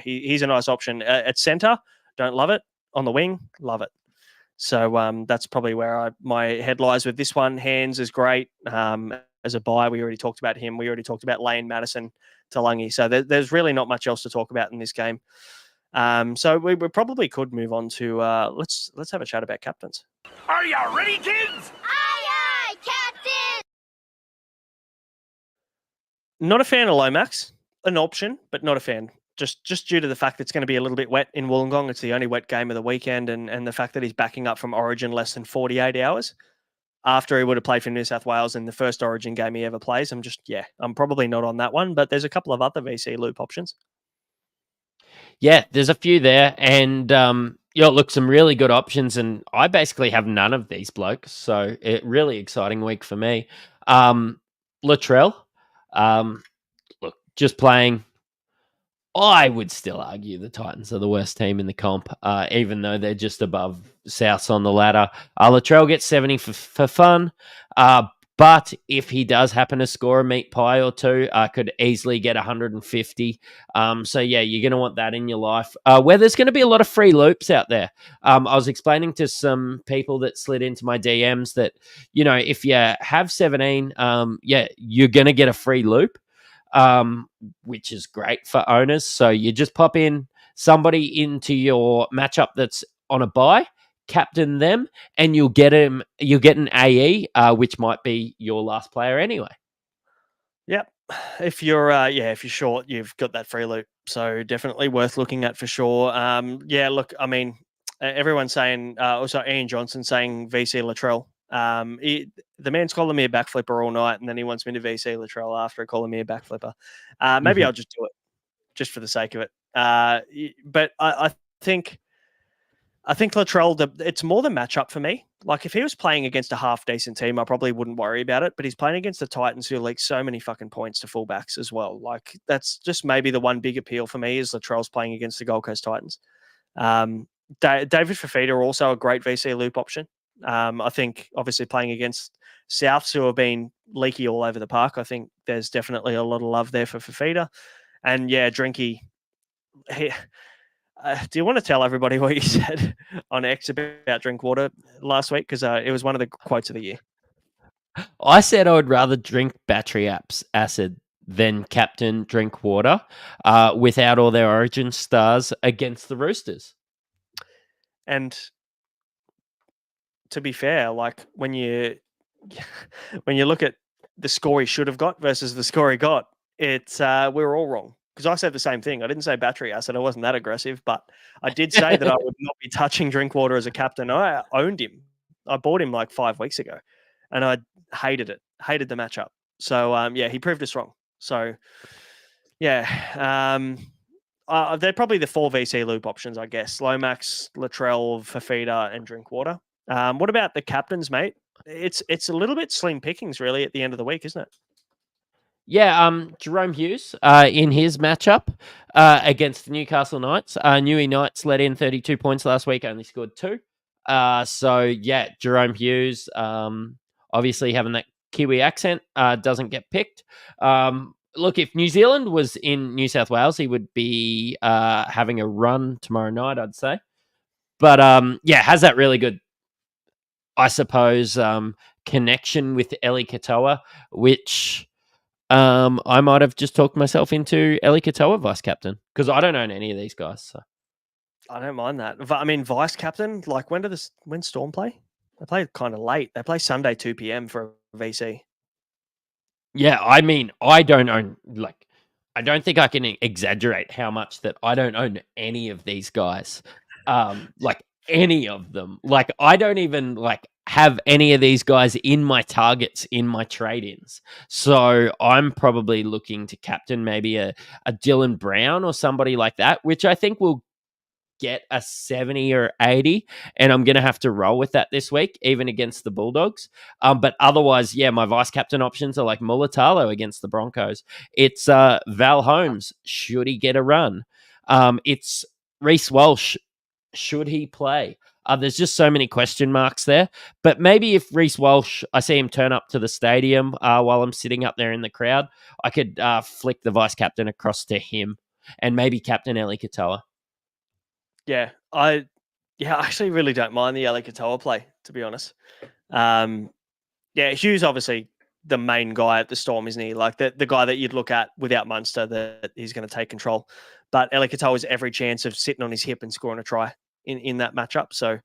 he's a nice option. At centre, don't love it. On the wing, love it. So that's probably where my head lies with this one. Hands is great. As a buy, we already talked about him. We already talked about Lane, Madison, Talangi. So there's really not much else to talk about in this game. So we probably could move on to let's have a chat about captains. Are you ready, kids? Aye, aye, Captain! Not a fan of Lomax. An option, but not a fan. Just due to the fact that it's going to be a little bit wet in Wollongong. It's the only wet game of the weekend, and the fact that he's backing up from Origin less than 48 hours after he would have played for New South Wales in the first Origin game he ever plays. I'm probably not on that one, but there's a couple of other VC loop options. Yeah, there's a few there, and look, some really good options, and I basically have none of these blokes, so really exciting week for me. Latrell, look, just playing I would still argue the Titans are the worst team in the comp, even though they're just above Souths on the ladder. Latrell gets 70 for fun, but if he does happen to score a meat pie or two, could easily get 150. So, yeah, you're going to want that in your life. Where there's going to be a lot of free loops out there. I was explaining to some people that slid into my DMs that, if you have 17, you're going to get a free loop. Which is great for owners. So you just pop in somebody into your matchup that's on a bye, captain them, and you'll get him. You'll get an AE, which might be your last player anyway. Yep. If you're if you're short, you've got that free loop. So definitely worth looking at for sure. Look, I mean, everyone's saying also Ian Johnson saying VC Latrell. The man's calling me a backflipper all night, and then he wants me to VC Latrell after calling me a backflipper. Maybe I'll just do it, just for the sake of it. But I think Latrell, it's more the matchup for me. Like, if he was playing against a half decent team, I probably wouldn't worry about it. But he's playing against the Titans, who leak so many fucking points to fullbacks as well. Like, that's just maybe the one big appeal for me is Latrell's playing against the Gold Coast Titans. David Fafita also a great VC loop option. I think obviously playing against Souths, who have been leaky all over the park, I think there's definitely a lot of love there for Fafita. And yeah, Drinky. Do you want to tell everybody what you said on X about Drinkwater last week? Because it was one of the quotes of the year. I said I would rather drink battery acid than captain Drinkwater without all their origin stars against the Roosters. And to be fair, like when you look at the score he should have got versus the score he got, it's we're all wrong. Because I said the same thing. I didn't say battery acid. I wasn't that aggressive, but I did say that I would not be touching Drinkwater as a captain. I owned him. I bought him like 5 weeks ago, and I hated it. Hated the matchup. So he proved us wrong. So they're probably the 4 VC loop options, I guess. Lomax, Latrell, Fafita, and Drinkwater. What about the captains, mate? It's a little bit slim pickings, really, at the end of the week, isn't it? Yeah, Jerome Hughes in his matchup against the Newcastle Knights. Newey Knights let in 32 points last week, only scored 2. Jerome Hughes, obviously having that Kiwi accent, doesn't get picked. Look, if New Zealand was in New South Wales, he would be having a run tomorrow night, I'd say. But has that really good, I suppose, connection with Eli Katoa, which I might have just talked myself into Eli Katoa vice captain because I don't own any of these guys. So. I don't mind that. I mean, vice captain, like when Storm play? They play kind of late. They play Sunday 2 p.m. for a VC. Yeah, I mean, I don't own, I don't think I can exaggerate how much that I don't own any of these guys. Any of them. I don't even, have any of these guys in my targets in my trade-ins. So I'm probably looking to captain maybe a Dylan Brown or somebody like that, which I think will get a 70 or 80, and I'm going to have to roll with that this week, even against the Bulldogs. But otherwise, my vice captain options are like Mulatalo against the Broncos. It's Val Holmes, should he get a run? It's Reece Walsh, should he play? There's just so many question marks there. But maybe if Reece Walsh, I see him turn up to the stadium while I'm sitting up there in the crowd, I could flick the vice captain across to him and maybe captain Eli Katoa. Yeah, I actually really don't mind the Eli Katoa play, to be honest. Hughes obviously the main guy at the Storm, isn't he? Like the guy that you'd look at without Munster that he's going to take control. But Eli Katoa has every chance of sitting on his hip and scoring a try in that matchup. So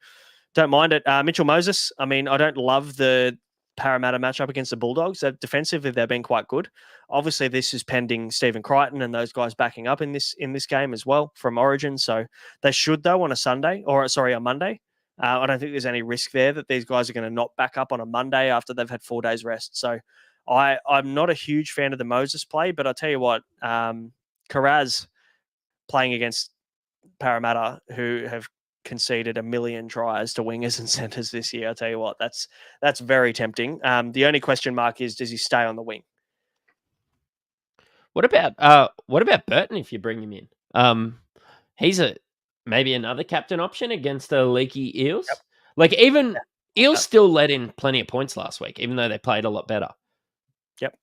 don't mind it. Mitchell Moses, I mean, I don't love the Parramatta matchup against the Bulldogs. Defensively, they've been quite good. Obviously, this is pending Stephen Crichton and those guys backing up in this game as well from Origin. So they should, though, on a Monday. I don't think there's any risk there that these guys are going to not back up on a Monday after they've had 4 days rest. So I'm not a huge fan of the Moses play, but I'll tell you what, Karaz playing against Parramatta, who have conceded 1 million tries to wingers and centers this year. I'll tell you what, that's very tempting. The only question mark is, does he stay on the wing? What about Burton if you bring him in? He's maybe another captain option against the leaky Eels. Like even Eels still let in plenty of points last week, even though they played a lot better. Yep.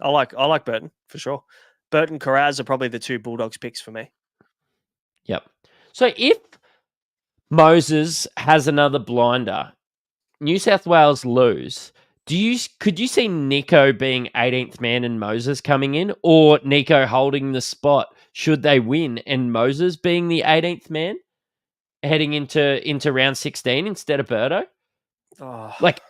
I like Burton for sure. Burton, Carraz are probably the two Bulldogs picks for me. Yep. So if Moses has another blinder, New South Wales lose, could you see Nico being 18th man and Moses coming in, or Nico holding the spot should they win and Moses being the 18th man heading into round 16 instead of Birdo? Oh. Like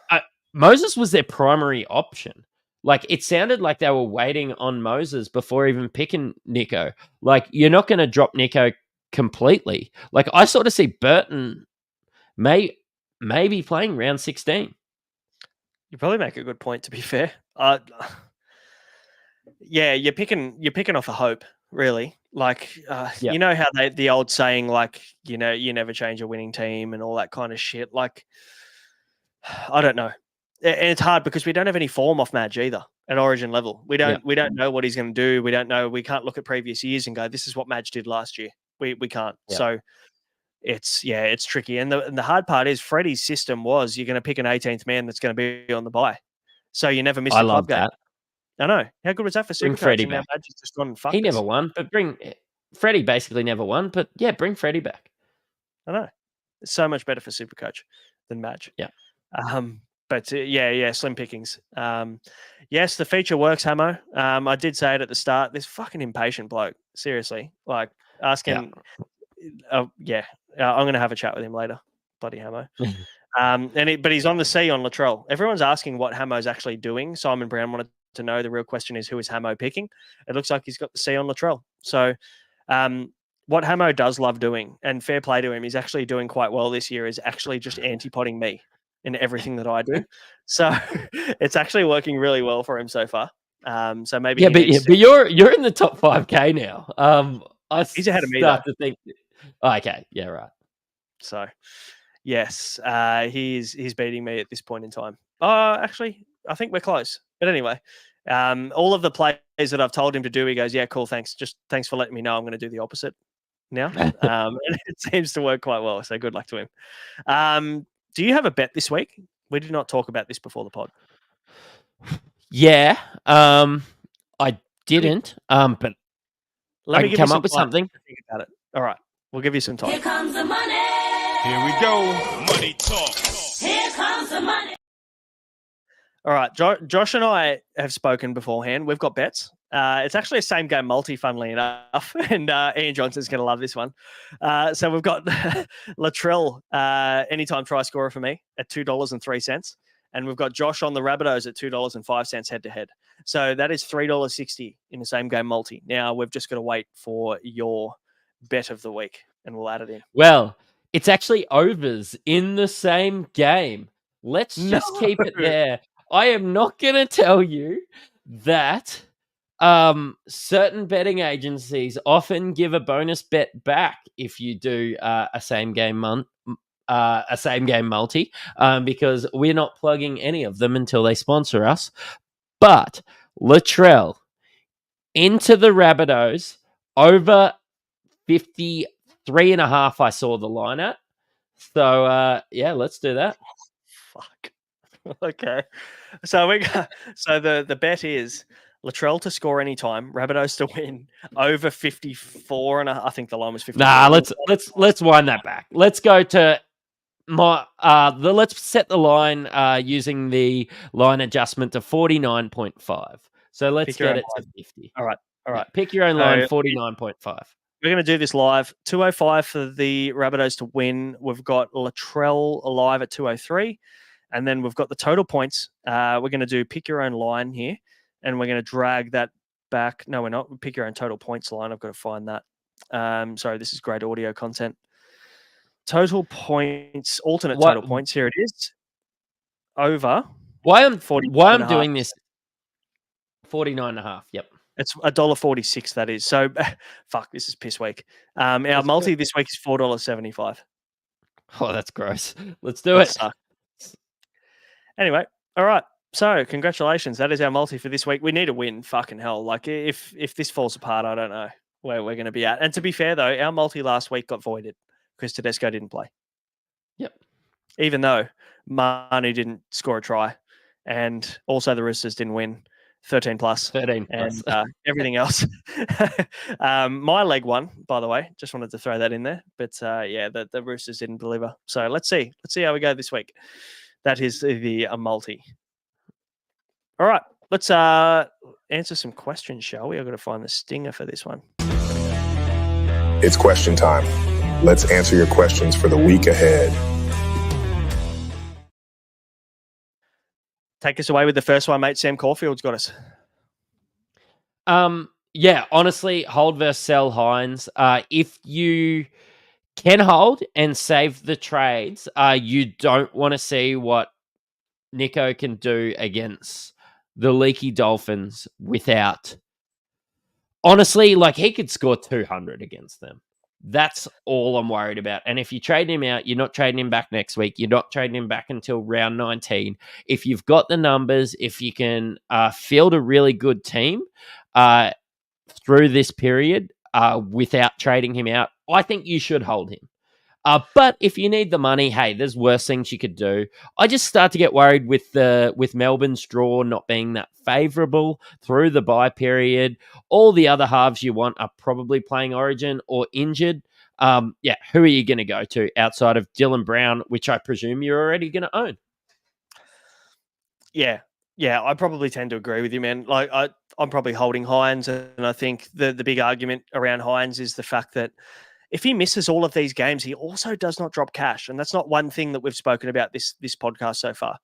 Moses was their primary option. Like it sounded like they were waiting on Moses before even picking Nico. Like you're not going to drop Nico completely. Like I sort of see Burton maybe playing round 16. You probably make a good point, to be fair. Yeah, you're picking off a hope, really. Like, you know how the old saying, like, you never change a winning team and all that kind of shit. Like, I don't know, and it's hard because we don't have any form off Madge either at Origin level. We don't know what he's going to do. We don't know. We can't look at previous years and go, this is what Madge did last year. We can't. Yeah. So it's tricky. And the hard part is Freddie's system was you're going to pick an 18th man that's going to be on the bye. So you never miss a club game. I know. How good was that for Supercoach? And now Madge has just gone and fucked He never won, but Freddie basically never won, but yeah, bring Freddie back. I know. It's so much better for Supercoach than Madge. Yeah. But slim pickings. Yes, the feature works, Hamo. I did say it at the start. This fucking impatient bloke. Seriously. Like asking I'm going to have a chat with him later. Bloody Hamo. But he's on the C on Latrell. Everyone's asking what Hamo's actually doing. Simon Brown wanted to know. The real question is, who is Hamo picking? It looks like he's got the C on Latrell. So what Hamo does love doing, and fair play to him, he's actually doing quite well this year, is actually just anti-potting me in everything that I do. So it's actually working really well for him so far. So maybe but you're in the top 5K now. He's ahead of me. To think. Oh, okay, yeah, right. So yes, he's beating me at this point in time. Actually, I think we're close. But anyway, all of the plays that I've told him to do, he goes, yeah, cool, thanks. Just thanks for letting me know. I'm going to do the opposite now. And it seems to work quite well. So good luck to him. Do you have a bet this week? We did not talk about this before the pod. Yeah, I didn't. But let me come up with something. Think about it. All right, we'll give you some time. Here comes the money. Here we go. Money talk. Here comes the money. All right, Josh and I have spoken beforehand. We've got bets. It's actually a same game multi, funnily enough, and Ian Johnson's going to love this one. So we've got Latrell anytime try scorer for me at $2.03, and we've got Josh on the Rabbitohs at $2.05 head to head. So that is $3.60 in the same game multi. Now we've just got to wait for your bet of the week, and we'll add it in. Well, it's actually overs in the same game. Let's just keep it there. I am not going to tell you that certain betting agencies often give a bonus bet back if you do a same game multi, because we're not plugging any of them until they sponsor us. But Latrell into the Rabbitohs over 53.5. I saw the line at. So let's do that. Fuck. Okay. So the bet is Latrell to score anytime, Rabbitohs to win over 54, and I think the line was 54. Nah, let's wind that back. Let's go to let's set the line using the line adjustment to 49.5. So let's get it to 50. All right. Yeah, pick your own line, 49.5. We're going to do this live. 205 for the Rabbitohs to win. We've got Latrell alive at 203. And then we've got the total points. We're going to do pick your own line here. And we're going to drag that back. No, we're not. Pick your own total points line. I've got to find that. Sorry, this is great audio content. Total points, alternate total points. Here it is. Over. Why I'm doing this? 49.5. Yep. It's $1.46, that is. So, fuck, this is piss week. Our multi this week is $4.75. Oh, that's gross. Let's do it. Anyway, all right. So, congratulations. That is our multi for this week. We need a win. Fucking hell. Like, if this falls apart, I don't know. where we're going to be at. And to be fair, though, our multi last week got voided because Tedesco didn't play. Yep. Even though Manu didn't score a try, and also the Roosters didn't win 13 plus. 13 and plus. everything else. My leg won, by the way. Just wanted to throw that in there. But the Roosters didn't deliver. So let's see how we go this week. That is the multi. All right, let's answer some questions, shall we? I've got to find the stinger for this one. It's question time. Let's answer your questions for the week ahead. Take us away with the first one, mate. Sam Caulfield's got us. Yeah, honestly, hold versus sell Hines. If you can hold and save the trades, you don't want to see what Nico can do against the leaky Dolphins without. Honestly, like he could score 200 against them. That's all I'm worried about. And if you trade him out, you're not trading him back next week. You're not trading him back until round 19. If you've got the numbers, if you can field a really good team through this period without trading him out, I think you should hold him. But if you need the money, hey, there's worse things you could do. I just start to get worried with Melbourne's draw not being that favourable through the bye period. All the other halves you want are probably playing Origin or injured. Who are you going to go to outside of Dylan Brown, which I presume you're already going to own? Yeah, I probably tend to agree with you, man. Like I'm probably holding Hines, and I think the big argument around Hines is the fact that if he misses all of these games, he also does not drop cash. And that's not one thing that we've spoken about this podcast so far,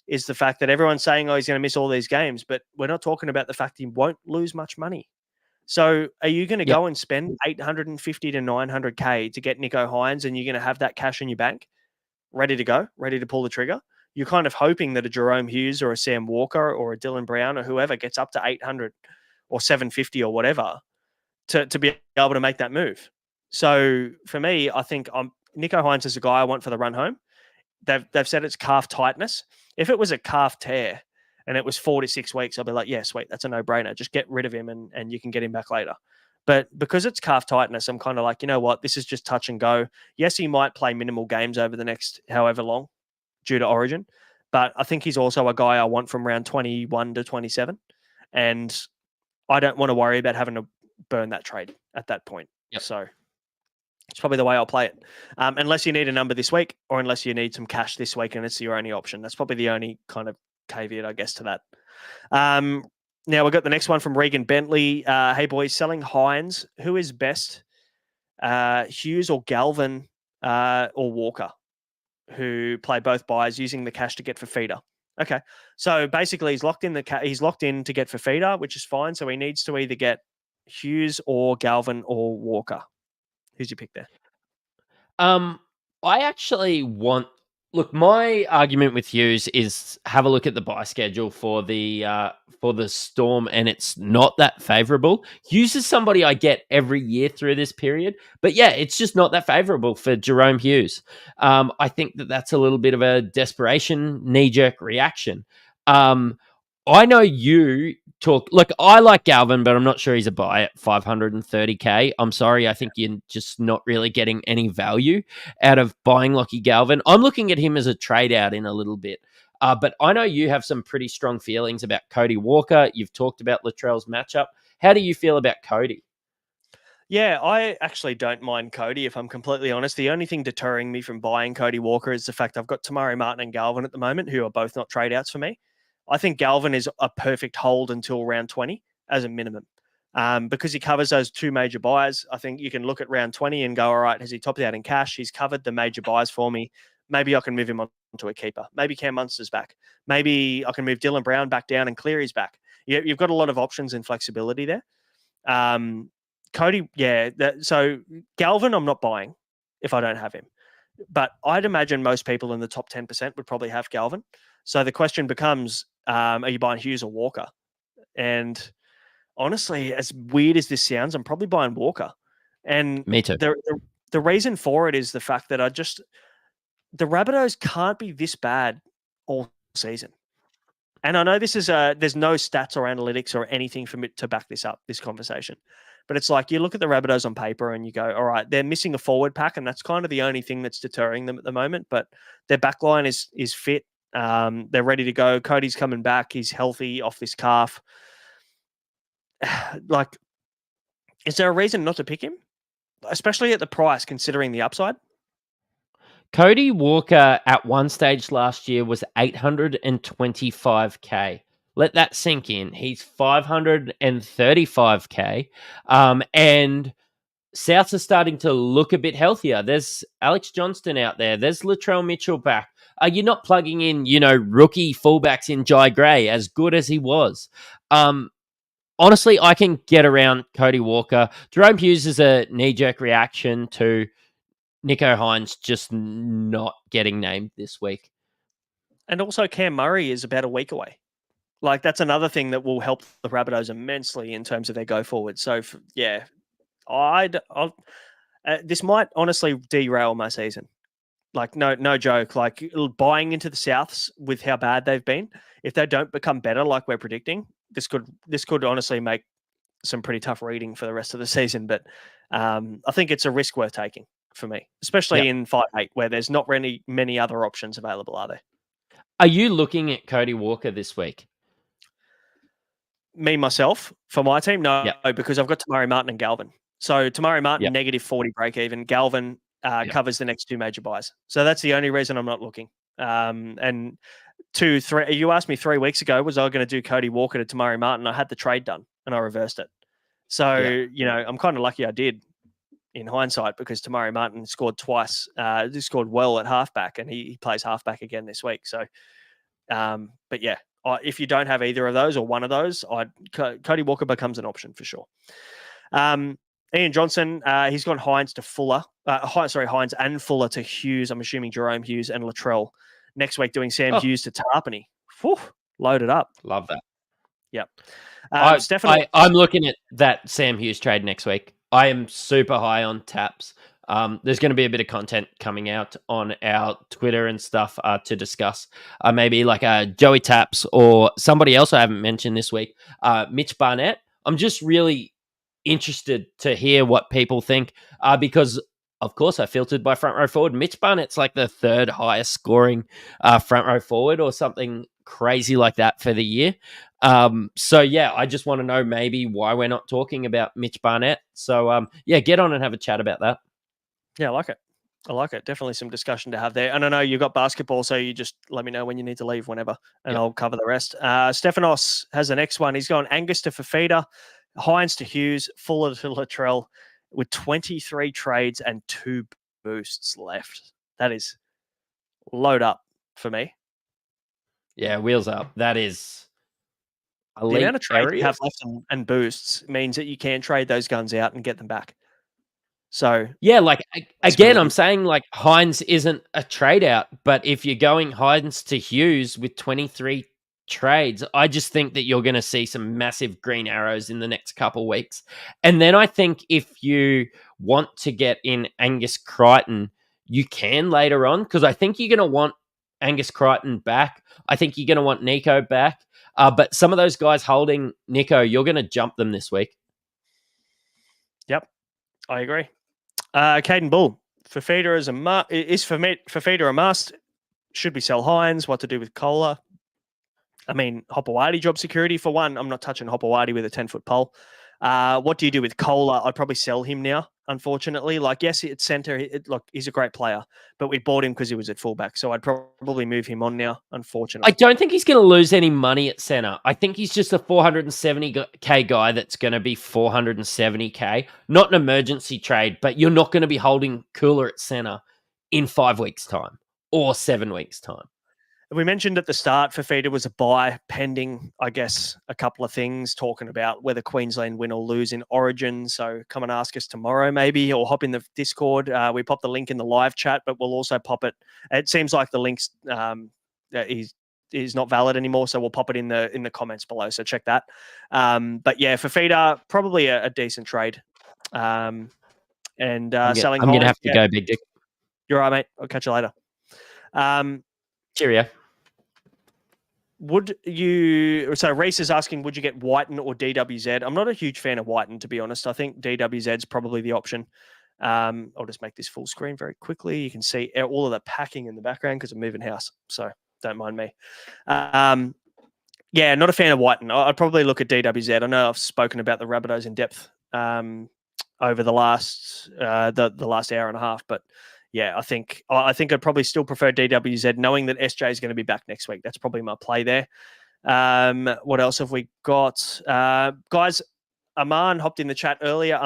is the fact that everyone's saying, oh, he's going to miss all these games, but we're not talking about the fact he won't lose much money. So are you going to go and spend 850 to 900K to get Nico Hines, and you're going to have that cash in your bank ready to go, ready to pull the trigger? You're kind of hoping that a Jerome Hughes or a Sam Walker or a Dylan Brown or whoever gets up to 800 or 750 or whatever to be able to make that move. So for me, I think Nico Hines is a guy I want for the run home. They've said it's calf tightness. If it was a calf tear and it was 4 to 6 weeks, I'd be like, yeah, sweet, that's a no-brainer. Just get rid of him and you can get him back later. But because it's calf tightness, I'm kind of like, you know what, this is just touch and go. Yes, he might play minimal games over the next however long due to Origin, but I think he's also a guy I want from round 21 to 27. And I don't want to worry about having to burn that trade at that point. Yep. So it's probably the way I'll play it. Unless you need a number this week or unless you need some cash this week and it's your only option. That's probably the only kind of caveat, I guess, to that. Now we've got the next one from Regan Bentley. Hey, boys, selling Hines. Who is best, Hughes or Galvin or Walker, who play both buys using the cash to get Fafita? Okay. So basically he's locked in he's locked in to get Fafita, which is fine. So he needs to either get Hughes or Galvin or Walker. Who's your pick there? I actually want. Look, my argument with Hughes is have a look at the buy schedule for the Storm, and it's not that favourable. Hughes is somebody I get every year through this period, but yeah, it's just not that favourable for Jerome Hughes. I think that's a little bit of a desperation, knee-jerk reaction. I know you talk. Look, I like Galvin, but I'm not sure he's a buy at 530K. I'm sorry. I think you're just not really getting any value out of buying Lockie Galvin. I'm looking at him as a trade out in a little bit. But I know you have some pretty strong feelings about Cody Walker. You've talked about Latrell's matchup. How do you feel about Cody? Yeah, I actually don't mind Cody, if I'm completely honest. The only thing deterring me from buying Cody Walker is the fact I've got Tamari Martin and Galvin at the moment, who are both not trade outs for me. I think Galvin is a perfect hold until round 20 as a minimum, because he covers those two major buys. I think you can look at round 20 and go, all right, has he topped out in cash? He's covered the major buys for me. Maybe I can move him on to a keeper. Maybe Cam Munster's back. Maybe I can move Dylan Brown back down and Cleary's back. You've got a lot of options and flexibility there. Cody, yeah. So Galvin, I'm not buying if I don't have him. But I'd imagine most people in the top 10% would probably have Galvin. So the question becomes, are you buying Hughes or Walker? And honestly, as weird as this sounds, I'm probably buying Walker. And me too. The reason for it is the fact that the Rabbitohs can't be this bad all season. And I know this is there's no stats or analytics or anything for me to back this up, this conversation. But it's like you look at the Rabbitohs on paper and you go, all right, they're missing a forward pack, and that's kind of the only thing that's deterring them at the moment. But their back line is fit. They're ready to go. Cody's coming back. He's healthy off this calf. Like, is there a reason not to pick him? Especially at the price, considering the upside? Cody Walker at one stage last year was 825K. Let that sink in. He's 535K. And Souths are starting to look a bit healthier. There's Alex Johnston out there. There's Latrell Mitchell back. You're not plugging in, rookie fullbacks in Jai Gray, as good as he was. Honestly, I can get around Cody Walker. Jerome Hughes is a knee-jerk reaction to Nico Hines just not getting named this week. And also Cam Murray is about a week away. Like, that's another thing that will help the Rabbitohs immensely in terms of their go forward. So, this might honestly derail my season. Like, no joke. Like, buying into the Souths with how bad they've been, if they don't become better like we're predicting, this could honestly make some pretty tough reading for the rest of the season. But I think it's a risk worth taking for me, especially in 5-8, where there's not really many other options available, are there? Are you looking at Cody Walker this week? Me, myself, for my team? No, because I've got Tamari Martin and Galvin. So Tamari Martin, negative 40 break even. Galvin covers the next two major buys. So that's the only reason I'm not looking. And 2, 3, you asked me 3 weeks ago, was I going to do Cody Walker to Tamari Martin? I had the trade done and I reversed it. So, I'm kind of lucky I did in hindsight, because Tamari Martin scored twice. He scored well at halfback, and he plays halfback again this week. So, but yeah, if you don't have either of those or one of those, Cody Walker becomes an option for sure. Ian Johnson, he's gone Hines to Fuller. Hines and Fuller to Hughes. I'm assuming Jerome Hughes and Latrell. Next week doing Sam Hughes to Tarpany. Whew, loaded up. Love that. Yep. I'm looking at that Sam Hughes trade next week. I am super high on Taps. There's going to be a bit of content coming out on our Twitter and stuff to discuss. Maybe like Joey Taps or somebody else I haven't mentioned this week, Mitch Barnett. I'm just really interested to hear what people think because, of course, I filtered by front row forward. Mitch Barnett's like the third highest scoring front row forward or something crazy like that for the year. I just want to know maybe why we're not talking about Mitch Barnett. So, get on and have a chat about that. Yeah, I like it. Definitely some discussion to have there. And I know you've got basketball, so you just let me know when you need to leave whenever, and I'll cover the rest. Stephanos has the next one. He's gone Angus to Fafita, Hines to Hughes, Fuller to Latrell, with 23 trades and 2 boosts left. That is load up for me. Yeah, wheels up. That is the amount of trades you have left and boosts means that you can trade those guns out and get them back. So again, I'm saying like Hines isn't a trade out, but if you're going Hines to Hughes with 23 trades, I just think that you're going to see some massive green arrows in the next couple of weeks. And then I think if you want to get in Angus Crichton, you can later on, because I think you're going to want Angus Crichton back. I think you're going to want Nico back. But some of those guys holding Nico, you're going to jump them this week. Yep, I agree. Caden Bull, Fafita is Fafita a must? Should we sell Hines? What to do with Kohler? I mean, Hopewadi job security for one. I'm not touching Hopewadi with a 10-foot pole. What do you do with Kohler? I'd probably sell him now, unfortunately. Like, yes, it's center. Look, he's a great player, but we bought him because he was at fullback. So I'd probably move him on now, unfortunately. I don't think he's going to lose any money at center. I think he's just a 470K guy that's going to be 470K. Not an emergency trade, but you're not going to be holding Cooler at center in 5 weeks' time or 7 weeks' time. We mentioned at the start, Fafita was a buy pending, I guess, a couple of things, talking about whether Queensland win or lose in Origin. So come and ask us tomorrow maybe, or hop in the Discord. We pop the link in the live chat, but we'll also pop it. It seems like the link's is not valid anymore, so we'll pop it in the comments below. So check that. But yeah, Fafita, probably a decent trade. Selling I'm going to have to go, Big Dick. You're right, mate. I'll catch you later. Cheerio. So Reese is asking, would you get Whiten or DWZ? I'm not a huge fan of Whiten, to be honest. I think DWZ's probably the option. I'll just make this full screen very quickly. You can see all of the packing in the background because I'm moving house. So don't mind me. Yeah, not a fan of Whiten. I'd probably look at DWZ. I know I've spoken about the Rabbitohs in depth over the last the last hour and a half, but yeah, I think I'd probably still prefer DWZ, knowing that SJ is going to be back next week. That's probably my play there. What else have we got, guys? Aman hopped in the chat earlier.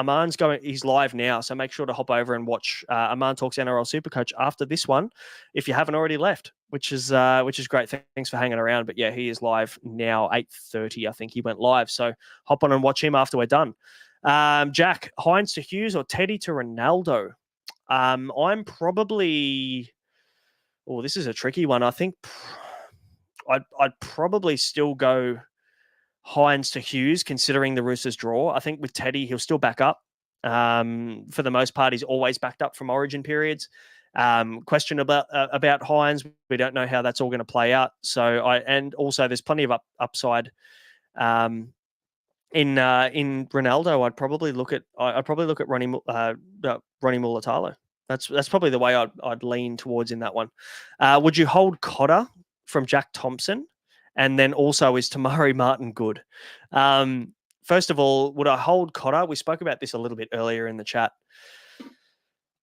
He's live now, so make sure to hop over and watch Aman Talks NRL Supercoach after this one, if you haven't already left, which is great. Thanks for hanging around. But yeah, he is live now, 8:30. I think he went live, so hop on and watch him after we're done. Jack, Hines to Hughes or Teddy to Ronaldo? I'm probably. Oh, this is a tricky one. I think I'd probably still go Hines to Hughes, considering the Roosters draw. I think with Teddy, he'll still back up. For the most part, he's always backed up from Origin periods. Question about Hines, we don't know how that's all going to play out. And also there's plenty of upside. In Ronaldo, I'd probably look at Ronnie Mulatalo. That's probably the way I'd lean towards in that one. Would you hold Cotter from Jack Thompson? And then also, is Tamari Martin good? First of all, would I hold Cotter? We spoke about this a little bit earlier in the chat.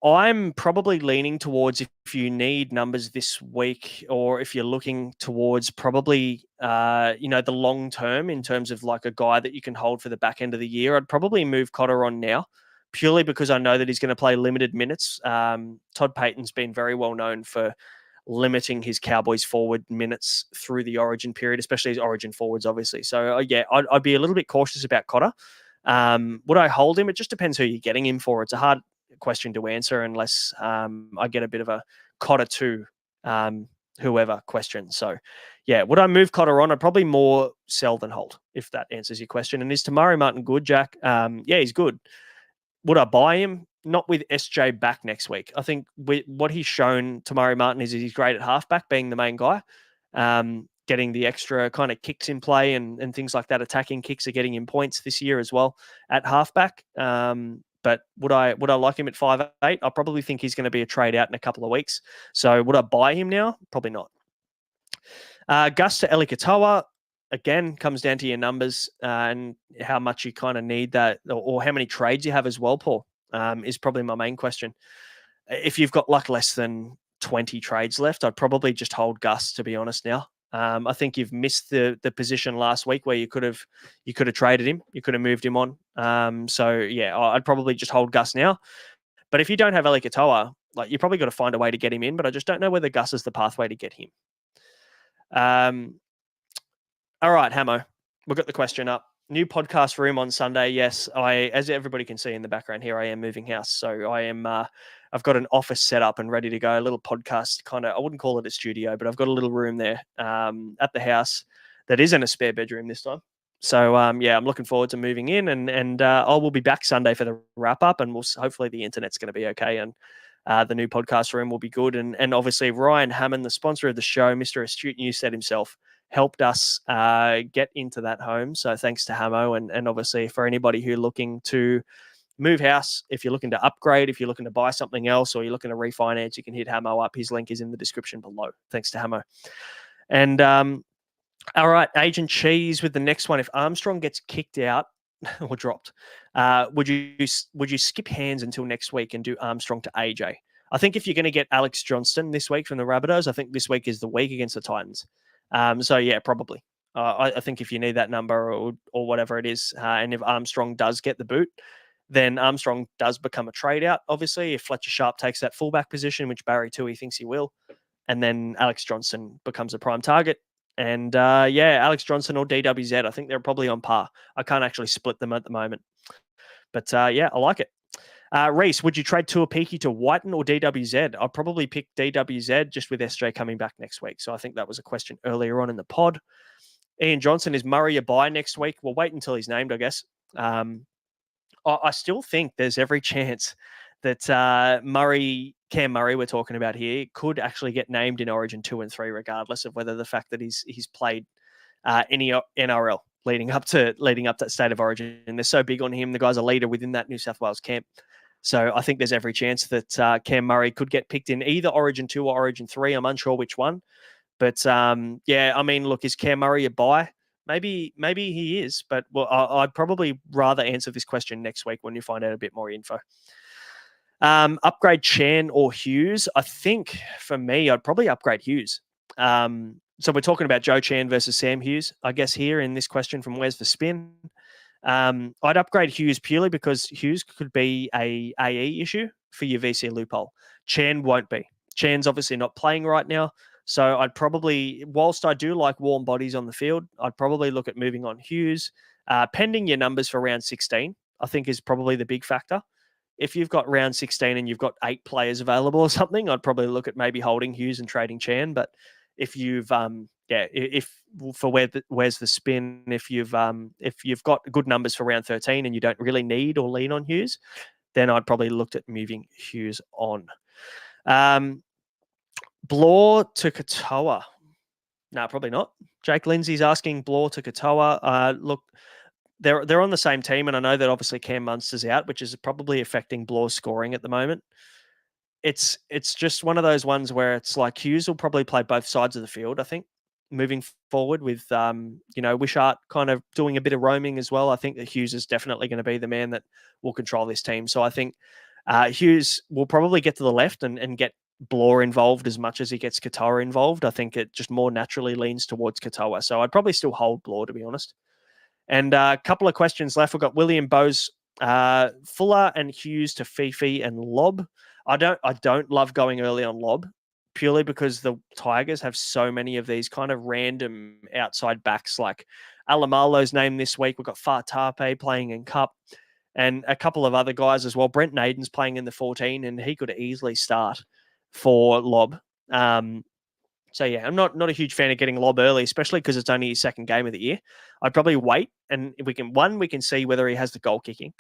I'm probably leaning towards, if you need numbers this week, or if you're looking towards probably, the long term in terms of like a guy that you can hold for the back end of the year, I'd probably move Cotter on now, purely because I know that he's going to play limited minutes. Todd Payton's been very well known for limiting his Cowboys forward minutes through the Origin period, especially his Origin forwards, obviously. So yeah, I'd be a little bit cautious about Cotter. Would I hold him? It just depends who you're getting him for. It's a hard question to answer unless I get a bit of a Cotter to whoever question. So yeah, would I move Cotter on? I'd probably more sell than hold, if that answers your question. And is Tamari Martin good, Jack? Yeah, he's good. Would I buy him? Not with SJ back next week. I think what he's shown, Tamari Martin, is he's great at halfback, being the main guy, getting the extra kind of kicks in play and things like that. Attacking kicks are getting him points this year as well at halfback. But would I like him at 5'8"? I probably think he's going to be a trade out in a couple of weeks. So would I buy him now? Probably not. Gus to Eli Katoa. Again, comes down to your numbers and how much you kind of need that, or how many trades you have as well, Paul. Is probably my main question. If you've got less than 20 trades left, I'd probably just hold Gus, to be honest now. I think you've missed the position last week where you could have traded him, you could have moved him on. So yeah, I'd probably just hold Gus now. But if you don't have Eli Katoa, you probably got to find a way to get him in, but I just don't know whether Gus is the pathway to get him. All right, Hamo, we've got the question up. New podcast room on Sunday. Yes, as everybody can see in the background here, I am moving house. So I am, I've got an office set up and ready to go. A little podcast kind of, I wouldn't call it a studio, but I've got a little room there at the house that isn't a spare bedroom this time. So yeah, I'm looking forward to moving in and I will be back Sunday for the wrap up, and hopefully the internet's going to be okay and the new podcast room will be good. And obviously Ryan Hammond, the sponsor of the show, Mr. Astute News said himself, helped us get into that home. So thanks to Hamo. And obviously for anybody who looking to move house, if you're looking to upgrade, if you're looking to buy something else, or you're looking to refinance, you can hit Hamo up. His link is in the description below. Thanks to Hamo. And all right, Agent Cheese with the next one. If Armstrong gets kicked out or dropped, would you skip hands until next week and do Armstrong to AJ? I think if you're going to get Alex Johnston this week from the Rabbitohs, I think this week is the week against the Titans. So yeah, probably. I think if you need that number or whatever it is, and if Armstrong does get the boot, then Armstrong does become a trade out. Obviously, if Fletcher Sharp takes that fullback position, which Barry Toohey thinks he will, and then Alex Johnson becomes a prime target. And yeah, Alex Johnson or DWZ, I think they're probably on par. I can't actually split them at the moment, but yeah, I like it. Reese, would you trade Tuapiki to Whiten or DWZ? I'll probably pick DWZ just with SJ coming back next week. So I think that was a question earlier on in the pod. Ian Johnson, is Murray a buy next week? We'll wait until he's named, I guess. I still think there's every chance that Cam Murray we're talking about here, could actually get named in Origin 2 and 3, regardless of whether the fact that he's played any NRL leading up to that State of Origin. And they're so big on him. The guy's a leader within that New South Wales camp. So I think there's every chance that Cam Murray could get picked in either Origin 2 or Origin 3. I'm unsure which one. But yeah, I mean, look, is Cam Murray a buy? Maybe he is, but well, I'd probably rather answer this question next week when you find out a bit more info. Upgrade Chan or Hughes? I think for me, I'd probably upgrade Hughes. So we're talking about Joe Chan versus Sam Hughes, I guess, here in this question from Where's the Spin? I'd upgrade Hughes purely because Hughes could be a AE issue for your VC loophole. Chan won't be. Chan's obviously not playing right now. So I'd probably, whilst I do like warm bodies on the field, I'd probably look at moving on Hughes. Pending your numbers for round 16, I think is probably the big factor. If you've got round 16 and you've got 8 players available or something, I'd probably look at maybe holding Hughes and trading Chan. But if you've where's the spin? If you've got good numbers for round 13 and you don't really need or lean on Hughes, then I'd probably looked at moving Hughes on. Blore to Katoa. No, probably not. Jake Lindsay's asking Blore to Katoa. Look, they're on the same team, and I know that obviously Cam Munster's out, which is probably affecting Blore's scoring at the moment. It's just one of those ones where it's like Hughes will probably play both sides of the field, I think, moving forward with, Wishart kind of doing a bit of roaming as well. I think that Hughes is definitely going to be the man that will control this team. So I think Hughes will probably get to the left and get Blore involved as much as he gets Katoa involved. I think it just more naturally leans towards Katoa. So I'd probably still hold Blore, to be honest. And a couple of questions left. We've got William Bowes, Fuller and Hughes to Fifi and Lob. I don't love going early on Lob purely because the Tigers have so many of these kind of random outside backs, like Alamalo's named this week. We've got Fatape playing in Cup and a couple of other guys as well. Brent Naden's playing in the 14 and he could easily start for Lob. So yeah, I'm not a huge fan of getting Lob early, especially because it's only his second game of the year. I'd probably wait, and if we can see whether he has the goal kicking,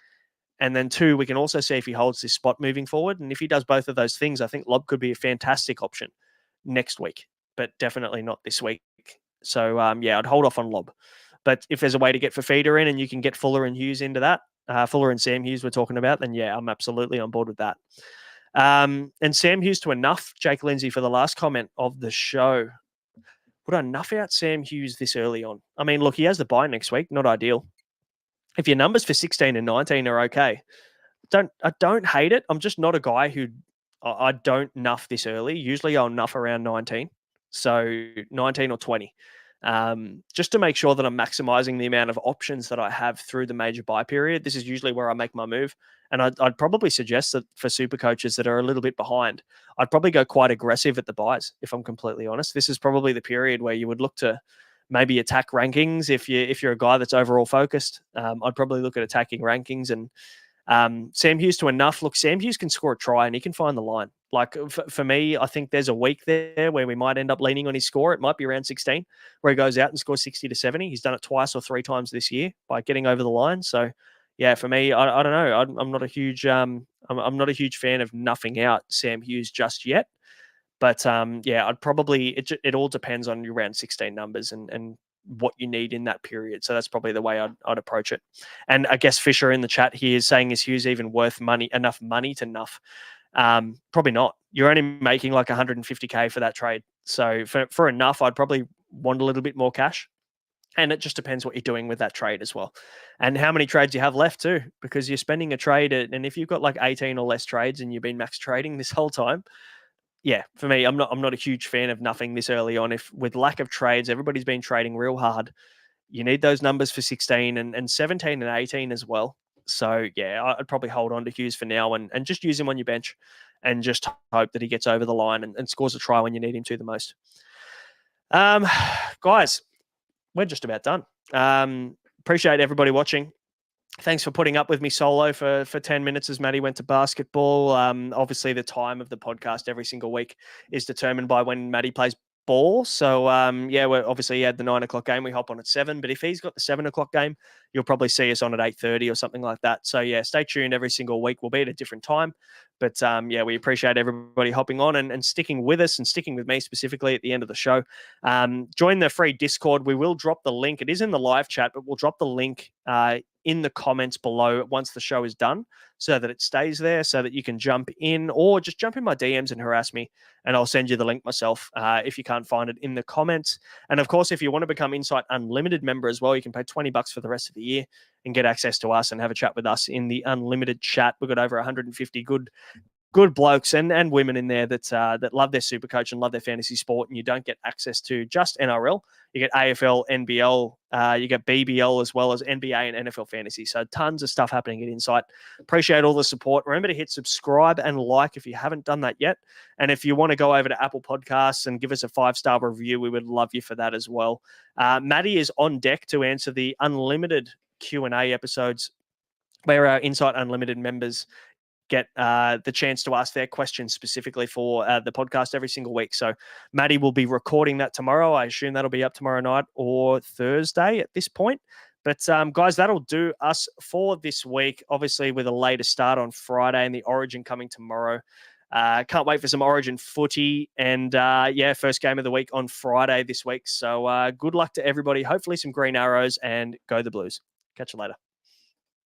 and then 2, we can also see if he holds this spot moving forward. And if he does both of those things, I think Lob could be a fantastic option next week, but definitely not this week. So I'd hold off on Lob. But if there's a way to get Fafita in, and you can get Fuller and Hughes into that, Fuller and Sam Hughes we're talking about, then yeah, I'm absolutely on board with that. And Sam Hughes to enough, Jake Lindsay, for the last comment of the show. Would I enough out Sam Hughes this early on? I mean, look, he has the bye next week, not ideal. If your numbers for 16 and 19 are okay, I don't hate it. I'm just not a guy who I don't nuff this early. Usually I'll nuff around 19. So 19 or 20. Just to make sure that I'm maximizing the amount of options that I have through the major buy period. This is usually where I make my move. And I'd probably suggest that for super coaches that are a little bit behind, I'd probably go quite aggressive at the buys, if I'm completely honest. This is probably the period where you would look to maybe attack rankings if you're a guy that's overall focused. I'd probably look at attacking rankings and Sam Hughes to enough. Look, Sam Hughes can score a try and he can find the line. Like for me, I think there's a week there where we might end up leaning on his score. It might be around 16 where he goes out and scores 60 to 70. He's done it twice or 3 times this year by getting over the line. So yeah, for me, I don't know. I'm not a huge I'm not a huge fan of nuffing out Sam Hughes just yet. But I'd probably it all depends on your round 16 numbers and what you need in that period. So that's probably the way I'd approach it. And I guess Fisher in the chat here is saying, is Hughes even worth enough money to nuff? Probably not. You're only making like 150K for that trade. So for enough, I'd probably want a little bit more cash. And it just depends what you're doing with that trade as well. And how many trades you have left too, because you're spending a trade. And if you've got like 18 or less trades and you've been max trading this whole time, yeah, for me, I'm not a huge fan of nothing this early on. If with lack of trades, everybody's been trading real hard. You need those numbers for 16 and 17 and 18 as well. So yeah, I'd probably hold on to Hughes for now and just use him on your bench and just hope that he gets over the line and scores a try when you need him to the most. Guys, we're just about done. Appreciate everybody watching. Thanks for putting up with me solo for 10 minutes as Maddie went to basketball. Obviously, the time of the podcast every single week is determined by when Maddie plays ball. So we're obviously he had the 9 o'clock game. We hop on at 7, but if he's got the 7 o'clock game, you'll probably see us on at 8:30 or something like that. So yeah, stay tuned every single week. We'll be at a different time. But we appreciate everybody hopping on and sticking with us and sticking with me specifically at the end of the show. Join the free Discord. We will drop the link. It is in the live chat, but we'll drop the link in the comments below once the show is done so that it stays there so that you can jump in or just jump in my DMs and harass me and I'll send you the link myself if you can't find it in the comments. And of course, if you want to become Insight Unlimited member as well, you can pay $20 for the rest of the year and get access to us and have a chat with us in the Unlimited chat. We've got over 150 good blokes and women in there that love their Supercoach and love their fantasy sport, and you don't get access to just NRL. You get AFL, NBL, you get BBL as well as NBA and NFL fantasy. So tons of stuff happening at Insight. Appreciate all the support. Remember to hit subscribe and like if you haven't done that yet. And if you want to go over to Apple Podcasts and give us a 5-star review, we would love you for that as well. Maddie is on deck to answer the Unlimited Q&A episodes where our Insight Unlimited members get the chance to ask their questions specifically for the podcast every single week. So Maddie will be recording that tomorrow. I assume that'll be up tomorrow night or Thursday at this point. But guys, that'll do us for this week, obviously with a later start on Friday and the Origin coming tomorrow. Can't wait for some Origin footy and first game of the week on Friday this week. So good luck to everybody. Hopefully some green arrows and go the Blues. Catch you later.